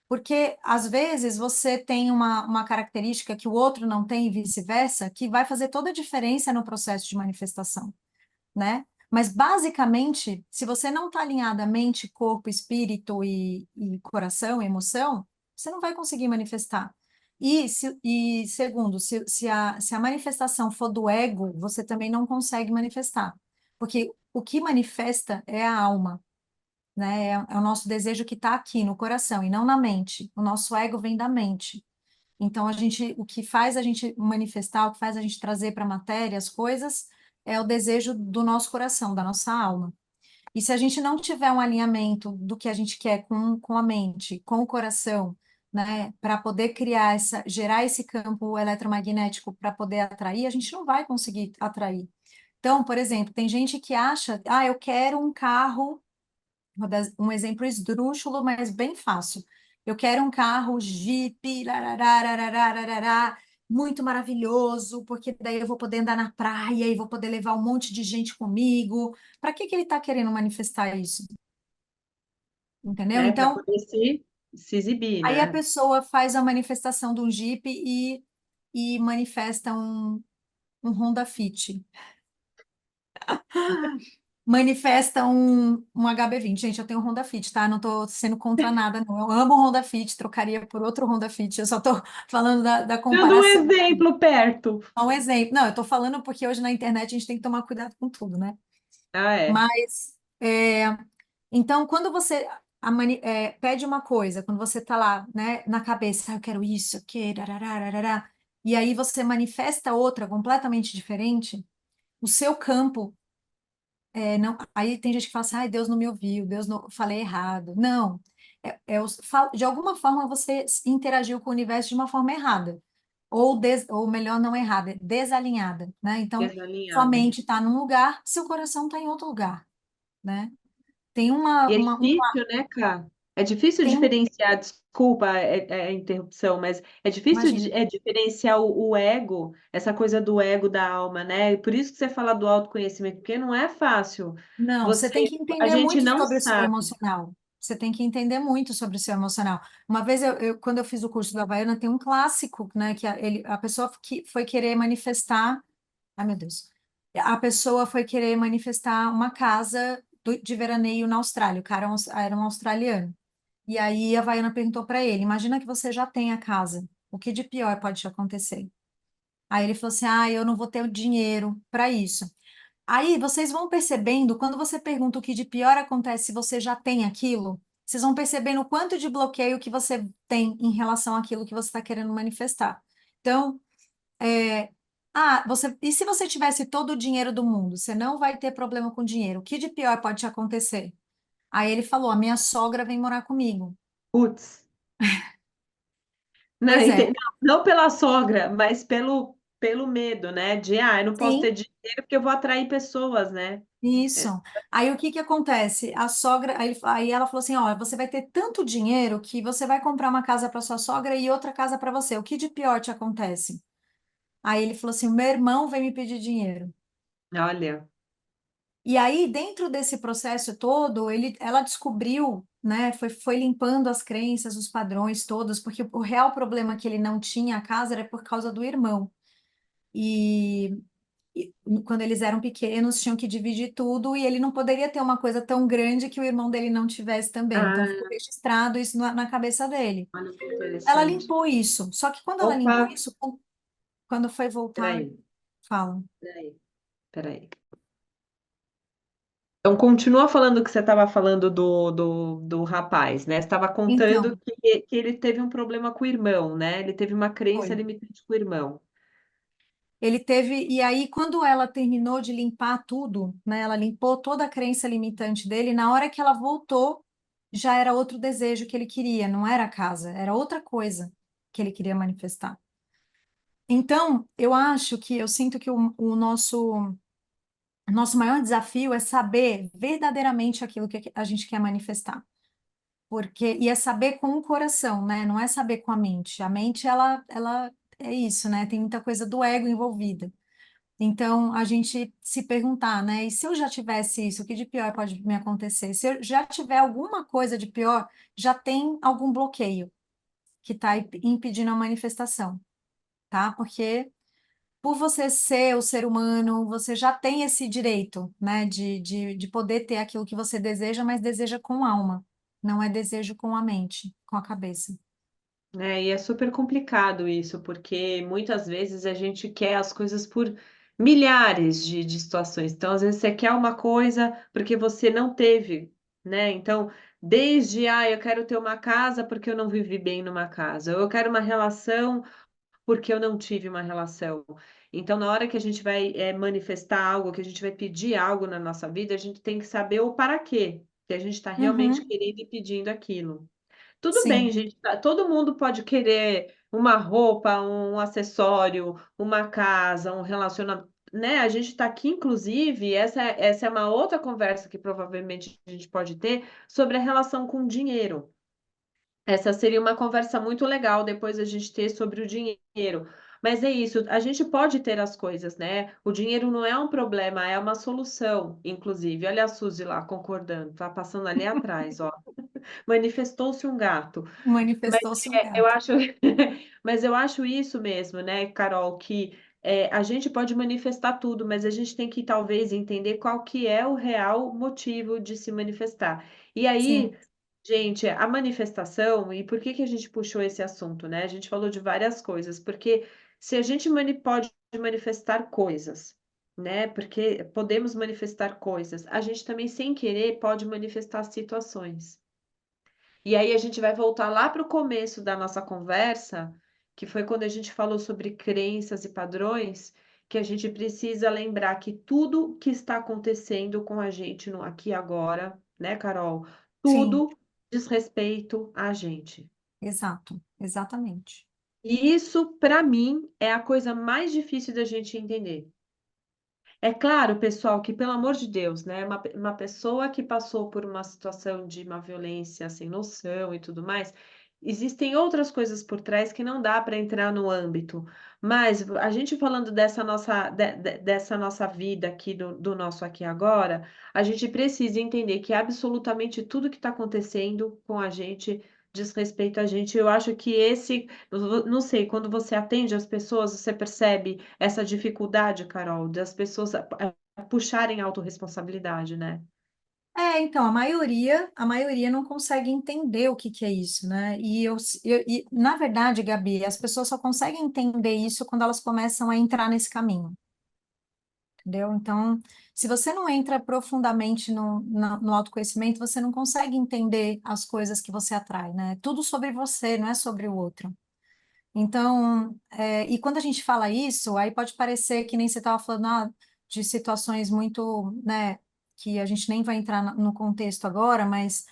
Porque, às vezes, você tem uma característica que o outro não tem e vice-versa, que vai fazer toda a diferença no processo de manifestação, né? Mas, basicamente, se você não está alinhado a mente, corpo, espírito e coração, emoção, você não vai conseguir manifestar. E segundo, se a manifestação for do ego, você também não consegue manifestar. Porque o que manifesta é a alma, né? É o nosso desejo que está aqui no coração e não na mente. O nosso ego vem da mente. Então, o que faz a gente manifestar, o que faz a gente trazer para a matéria as coisas, é o desejo do nosso coração, da nossa alma. E se a gente não tiver um alinhamento do que a gente quer com a mente, com o coração, né, para poder gerar esse campo eletromagnético para poder atrair, a gente não vai conseguir atrair. Então, por exemplo, tem gente que acha, eu quero um carro, um exemplo esdrúxulo, mas bem fácil. Eu quero um carro Jeep, lararararararará, muito maravilhoso, porque daí eu vou poder andar na praia e vou poder levar um monte de gente comigo. Para que que ele está querendo manifestar isso? Entendeu? É, para Então, poder se exibir, aí a né? pessoa faz a manifestação de um Jeep e manifesta um Honda Fit. Manifesta um HB20. Gente, eu tenho um Honda Fit, tá? Não tô sendo contra nada, não. Eu amo o Honda Fit, trocaria por outro Honda Fit. Eu só tô falando da Dando um comparação. exemplo perto. Só um exemplo. Não, eu tô falando porque hoje na internet a gente tem que tomar cuidado com tudo, né? Ah, é. Mas Então, quando você pede uma coisa, quando você está lá, né, na cabeça, "Ah, eu quero isso, eu quero, arará", e aí você manifesta outra completamente diferente, o seu campo, não, aí tem gente que fala assim, ai, Deus não me ouviu, Deus não, falei errado. Não, de alguma forma você interagiu com o universo de uma forma errada, ou melhor, não errada, desalinhada, né? Então, sua Desalinhado. mente está num lugar, seu coração está em outro lugar, né? Tem E é difícil, né, Cá? É difícil tem um, diferenciar, desculpa a interrupção, mas é difícil imagina, diferenciar o ego, essa coisa do ego da alma, né? E por isso que você fala do autoconhecimento, porque não é fácil. não, você Você, tem que a entender gente muito não sobre o seu sabe. emocional. Você tem que entender muito sobre o seu emocional. Uma vez, quando eu fiz o curso da Havaiana, tem um clássico, né, que a pessoa que foi querer manifestar. Ai, meu Deus. A pessoa foi querer manifestar uma casa de veraneio na Austrália. O cara era um australiano. E aí a Havaiana perguntou para ele: Imagina que você já tem a casa. O que de pior pode te acontecer? Aí ele falou assim: Ah, eu não vou ter o dinheiro para isso. Aí vocês vão percebendo, quando você pergunta o que de pior acontece se você já tem aquilo, vocês vão percebendo o quanto de bloqueio que você tem em relação àquilo que você está querendo manifestar. Então, e se você tivesse todo o dinheiro do mundo, você não vai ter problema com dinheiro. O que de pior pode te acontecer? Aí ele falou: a minha sogra vem morar comigo. Putz, não, Pois é, não pela sogra, mas pelo medo, né? De, eu não posso ter sim, dinheiro porque eu vou atrair pessoas, né? isso. É, Aí o que que acontece? A sogra, aí ela falou assim: ó, você vai ter tanto dinheiro que você vai comprar uma casa para sua sogra e outra casa para você. O que de pior te acontece? Aí ele falou assim: meu irmão vem me pedir dinheiro. olha, E aí, dentro desse processo todo, ela descobriu, né, foi limpando as crenças, os padrões todos, porque o real problema que ele não tinha a casa era por causa do irmão. E, e quando eles eram pequenos, tinham que dividir tudo, e ele não poderia ter uma coisa tão grande que o irmão dele não tivesse também. Então, ficou ah, registrado isso na cabeça dele. olha que Ela interessante. limpou isso, só que quando ela Opa, limpou isso, quando foi voltar, peraí, fala. peraí, peraí. Então, continua falando o que você estava falando do rapaz, né? Você estava contando Então, que ele teve um problema com o irmão, né? Ele teve uma crença foi. limitante com o irmão. Ele teve, e aí, quando ela terminou de limpar tudo, né, ela limpou toda a crença limitante dele, na hora que ela voltou, já era outro desejo que ele queria, não era a casa, era outra coisa que ele queria manifestar. Então, eu sinto que o nosso maior desafio é saber verdadeiramente aquilo que a gente quer manifestar. E é saber com o coração, né? Não é saber com a mente. A mente, ela é isso, né? Tem muita coisa do ego envolvida. Então, a gente se perguntar, né? E se eu já tivesse isso, o que de pior pode me acontecer? Se eu já tiver alguma coisa de pior, já tem algum bloqueio que está impedindo a manifestação, tá? Porque por você ser o ser humano, você já tem esse direito, né? De poder ter aquilo que você deseja, mas deseja com alma, não é desejo com a mente, com a cabeça. E é super complicado isso, porque muitas vezes a gente quer as coisas por milhares de situações. Então, às vezes, você quer uma coisa porque você não teve, né? Então, desde, eu quero ter uma casa porque eu não vivi bem numa casa, ou eu quero uma relação porque eu não tive uma relação. Então, na hora que a gente vai manifestar algo, que a gente vai pedir algo na nossa vida, a gente tem que saber o para quê que a gente está realmente Uhum, querendo e pedindo aquilo. Tudo bem, sim, gente, todo mundo pode querer uma roupa, um acessório, uma casa, um relacionamento, né? A gente está aqui, inclusive, essa é uma outra conversa que provavelmente a gente pode ter sobre a relação com o dinheiro. Essa seria uma conversa muito legal depois a gente ter sobre o dinheiro. Mas é isso, a gente pode ter as coisas, né? O dinheiro não é um problema, é uma solução, inclusive. Olha a Suzy lá concordando, tá passando ali atrás, ó. Manifestou-se um gato. Mas manifestou-se um eu gato. acho, mas eu acho isso mesmo, né, Carol, que a gente pode manifestar tudo, mas a gente tem que talvez entender qual que é o real motivo de se manifestar. E aí, Sim, gente, a manifestação, e por que que a gente puxou esse assunto, né? A gente falou de várias coisas, porque se a gente pode manifestar coisas, né? Porque podemos manifestar coisas. A gente também, sem querer, pode manifestar situações. E aí a gente vai voltar lá para o começo da nossa conversa, que foi quando a gente falou sobre crenças e padrões, que a gente precisa lembrar que tudo que está acontecendo com a gente no aqui e agora, né, Carol? Sim, Tudo diz respeito a gente. exato, exatamente. E isso, para mim, é a coisa mais difícil da gente entender. É claro, pessoal, que pelo amor de Deus, né, uma pessoa que passou por uma situação de uma violência sem noção e tudo mais, existem outras coisas por trás que não dá para entrar no âmbito. Mas a gente falando dessa nossa, dessa nossa vida aqui, do nosso aqui e agora, a gente precisa entender que absolutamente tudo que está acontecendo com a gente diz respeito a gente. Eu acho que esse, não sei, quando você atende as pessoas, você percebe essa dificuldade, Carol, das pessoas puxarem a autorresponsabilidade, né? Então, a maioria não consegue entender o que que é isso, né? Na verdade, Gabi, as pessoas só conseguem entender isso quando elas começam a entrar nesse caminho, entendeu? Então, se você não entra profundamente no autoconhecimento, você não consegue entender as coisas que você atrai, né? Tudo sobre você, não é sobre o outro. Então, e quando a gente fala isso, aí pode parecer que nem você estava falando de situações muito, né, que a gente nem vai entrar no contexto agora, mas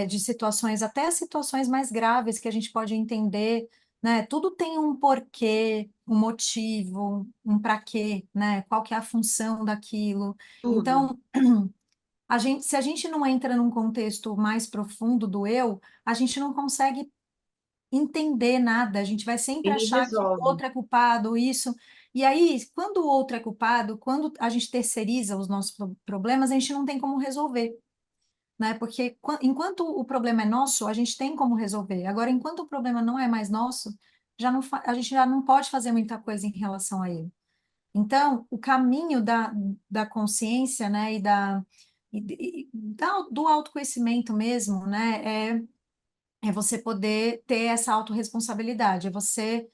de situações, até situações mais graves que a gente pode entender, né? Tudo tem um porquê, um motivo, um para quê, né? Qual que é a função daquilo. Tudo. Então, se a gente não entra num contexto mais profundo do eu, a gente não consegue entender nada, a gente vai sempre Ele achar que o resolve. outro é culpado, isso. E aí, quando o outro é culpado, quando a gente terceiriza os nossos problemas, a gente não tem como resolver, né? Porque enquanto o problema é nosso, a gente tem como resolver. Agora, enquanto o problema não é mais nosso, a gente já não pode fazer muita coisa em relação a ele. Então, o caminho da consciência, né, do autoconhecimento mesmo, né, é você poder ter essa autorresponsabilidade, é você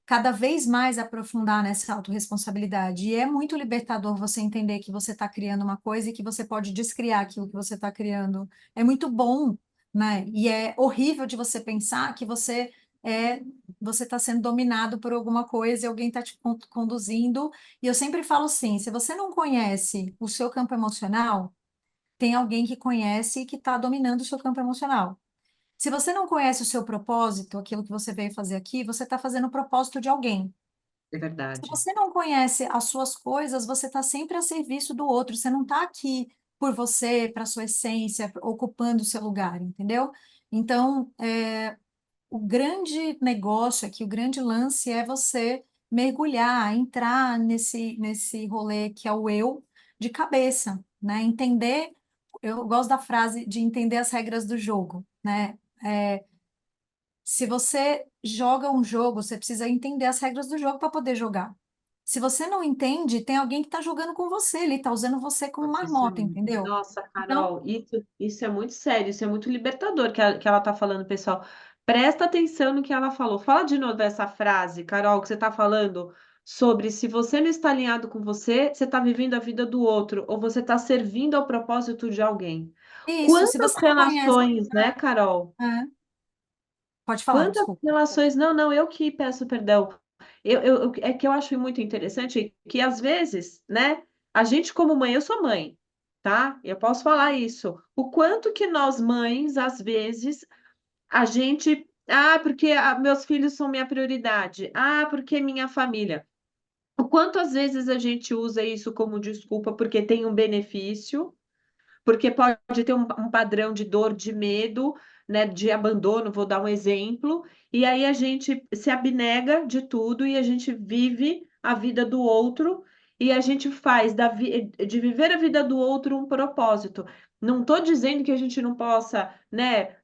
cada vez mais aprofundar nessa autorresponsabilidade. E é muito libertador você entender que você está criando uma coisa e que você pode descriar aquilo que você está criando. É muito bom, né? E é horrível de você pensar que é. Você está sendo dominado por alguma coisa e alguém está te conduzindo. E eu sempre falo assim: se você não conhece o seu campo emocional, tem alguém que conhece e que está dominando o seu campo emocional. Se você não conhece o seu propósito, aquilo que você veio fazer aqui, você está fazendo o propósito de alguém. É Se verdade. você não conhece as suas coisas, você está sempre a serviço do outro. Você não está aqui por você, para sua essência, ocupando o seu lugar, entendeu? Então, o grande negócio aqui, o grande lance é você mergulhar, entrar nesse rolê que é o eu de cabeça, né? Entender, eu gosto da frase de entender as regras do jogo, né? Se você joga um jogo, você precisa entender as regras do jogo para poder jogar. Se você não entende, tem alguém que está jogando com você, ele está usando você como marmota, entendeu? Nossa, Então, Carol, isso é muito sério, isso é muito libertador que ela tá falando, pessoal. Presta atenção no que ela falou. Fala de novo essa frase, Carol, que você está falando sobre se você não está alinhado com você, você está vivendo a vida do outro, ou você está servindo ao propósito de alguém. isso, se Quantas você não conhece, relações, né, Carol? é, pode falar, Quantas desculpa. relações. Não, não, eu que peço perdão. É que eu acho muito interessante que, às vezes, né, a gente, como mãe, eu sou mãe, tá? Eu posso falar isso. O quanto que nós, mães, às vezes, a gente. Ah, porque meus filhos são minha prioridade. Ah, porque minha família. O quanto, às vezes, a gente usa isso como desculpa porque tem um benefício, porque pode ter um padrão de dor, de medo, né, de abandono, vou dar um exemplo, e aí a gente se abnega de tudo e a gente vive a vida do outro e a gente faz de viver a vida do outro um propósito. Não estou dizendo que a gente não possa, né,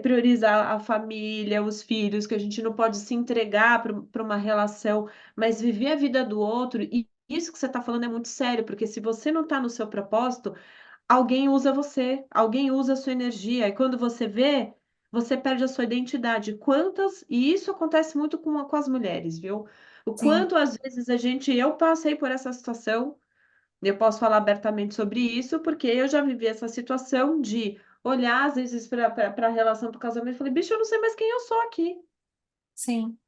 priorizar a família, os filhos, que a gente não pode se entregar para uma relação, mas viver a vida do outro, e isso que você está falando é muito sério, porque se você não está no seu propósito, alguém usa você, alguém usa a sua energia, e quando você vê, você perde a sua identidade. E isso acontece muito com as mulheres, viu? O Sim, quanto às vezes eu passei por essa situação, Eu posso falar abertamente sobre isso, porque eu já vivi essa situação de olhar, às vezes, para a relação, para o casamento, e falei, bicho, eu não sei mais quem eu sou aqui. Sim,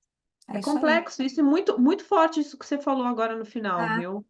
É é isso aí. complexo, isso é muito, muito forte, isso que você falou agora no final, Ah, viu?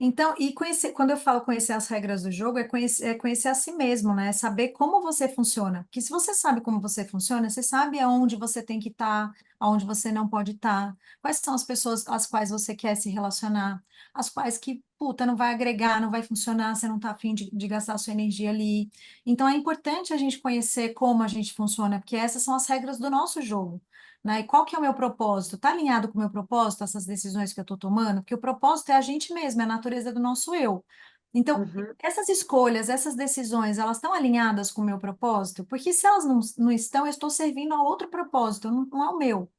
então, e conhecer, quando eu falo conhecer as regras do jogo, é conhecer a si mesmo, né? É saber como você funciona. Porque se você sabe como você funciona, você sabe aonde você tem que estar, aonde você não pode estar, quais são as pessoas às quais você quer se relacionar, as quais que, puta, não vai agregar, não vai funcionar, você não tá afim de gastar a sua energia ali. Então, é importante a gente conhecer como a gente funciona, porque essas são as regras do nosso jogo. Né? E qual que é o meu propósito? Está alinhado com o meu propósito, essas decisões que eu estou tomando? Porque o propósito é a gente mesmo, é a natureza do nosso eu. Então, Uhum. essas escolhas, essas decisões, elas estão alinhadas com o meu propósito? Porque se elas não estão, eu estou servindo a outro propósito, não é o meu,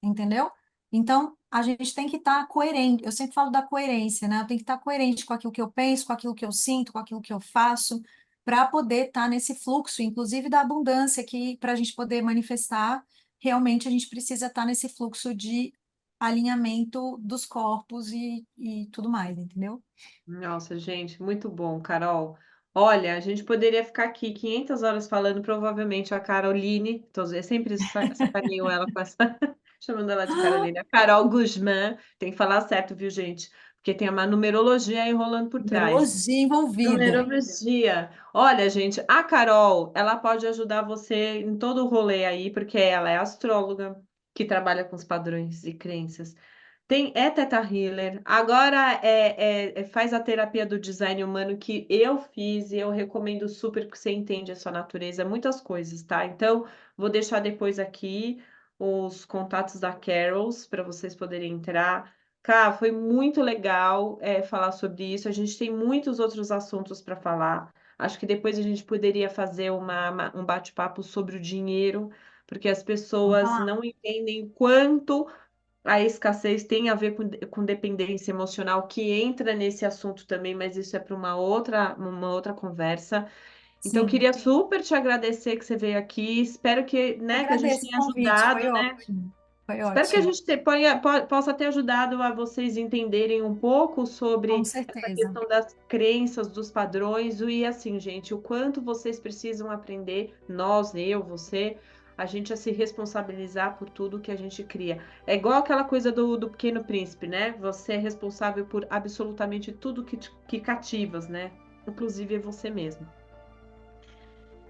entendeu? Então, a gente tem que estar coerente. Eu sempre falo da coerência, né? Eu tenho que estar coerente com aquilo que eu penso, com aquilo que eu sinto, com aquilo que eu faço, para poder estar nesse fluxo, inclusive da abundância, que para a gente poder manifestar, realmente a gente precisa estar nesse fluxo de alinhamento dos corpos e tudo mais, entendeu? Nossa, gente, muito bom, Carol. Olha, a gente poderia ficar aqui 500 horas falando, provavelmente a Caroline, eu sempre sacaneio ela com essa, chamando ela de Carolina, a Carol Guzmán, tem que falar certo, viu, gente? Porque tem uma numerologia aí rolando por trás. Numerologia envolvida. Numerologia. Olha, gente, a Carol, ela pode ajudar você em todo o rolê aí, porque ela é astróloga, que trabalha com os padrões e crenças. É Teta Healer. Agora faz a terapia do design humano que eu fiz e eu recomendo super porque você entende a sua natureza, muitas coisas, tá? Então, vou deixar depois aqui os contatos da Carols para vocês poderem entrar. Cá, foi muito legal falar sobre isso. A gente tem muitos outros assuntos para falar. Acho que depois a gente poderia fazer um bate-papo sobre o dinheiro, porque as Vamos pessoas falar. não entendem quanto a escassez tem a ver com dependência emocional, que entra nesse assunto também, mas isso é para uma outra conversa. Então, eu Sim, queria super te agradecer que você veio aqui. Espero que, né, que a gente agradeço o tenha convite, ajudado, foi né? ótimo. Foi Espero que a ótimo, gente possa ter ajudado a vocês entenderem um pouco com sobre essa certeza. questão das crenças, dos padrões, e assim, gente, o quanto vocês precisam aprender, nós, eu, você, a gente a se responsabilizar por tudo que a gente cria. É igual aquela coisa do Pequeno Príncipe, né? Você é responsável por absolutamente tudo que cativas, né? Inclusive você mesmo.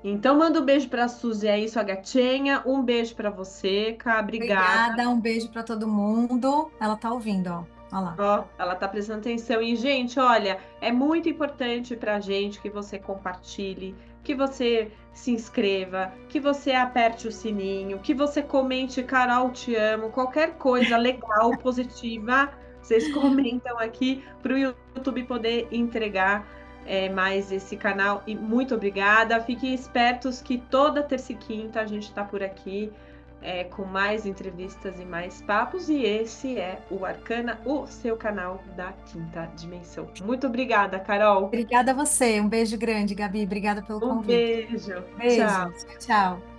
Então, manda um beijo para a Suzy aí, sua gatinha. Um beijo para você, Cá. Obrigada. Obrigada, um beijo para todo mundo. Ela tá ouvindo, ó. Olha lá. Ó, ela tá prestando atenção. E, gente, olha, é muito importante pra gente que você compartilhe, que você se inscreva, que você aperte o sininho, que você comente, Carol, te amo, qualquer coisa legal, positiva, vocês comentam aqui para o YouTube poder entregar mais esse canal. E muito obrigada. Fiquem espertos que toda terça e quinta a gente está por aqui com mais entrevistas e mais papos. E esse é o Arcana, o seu canal da quinta dimensão. Muito obrigada, Carol. Obrigada a você. Um beijo grande, Gabi. Obrigada pelo Um convite. beijo. Beijo. Tchau. Tchau.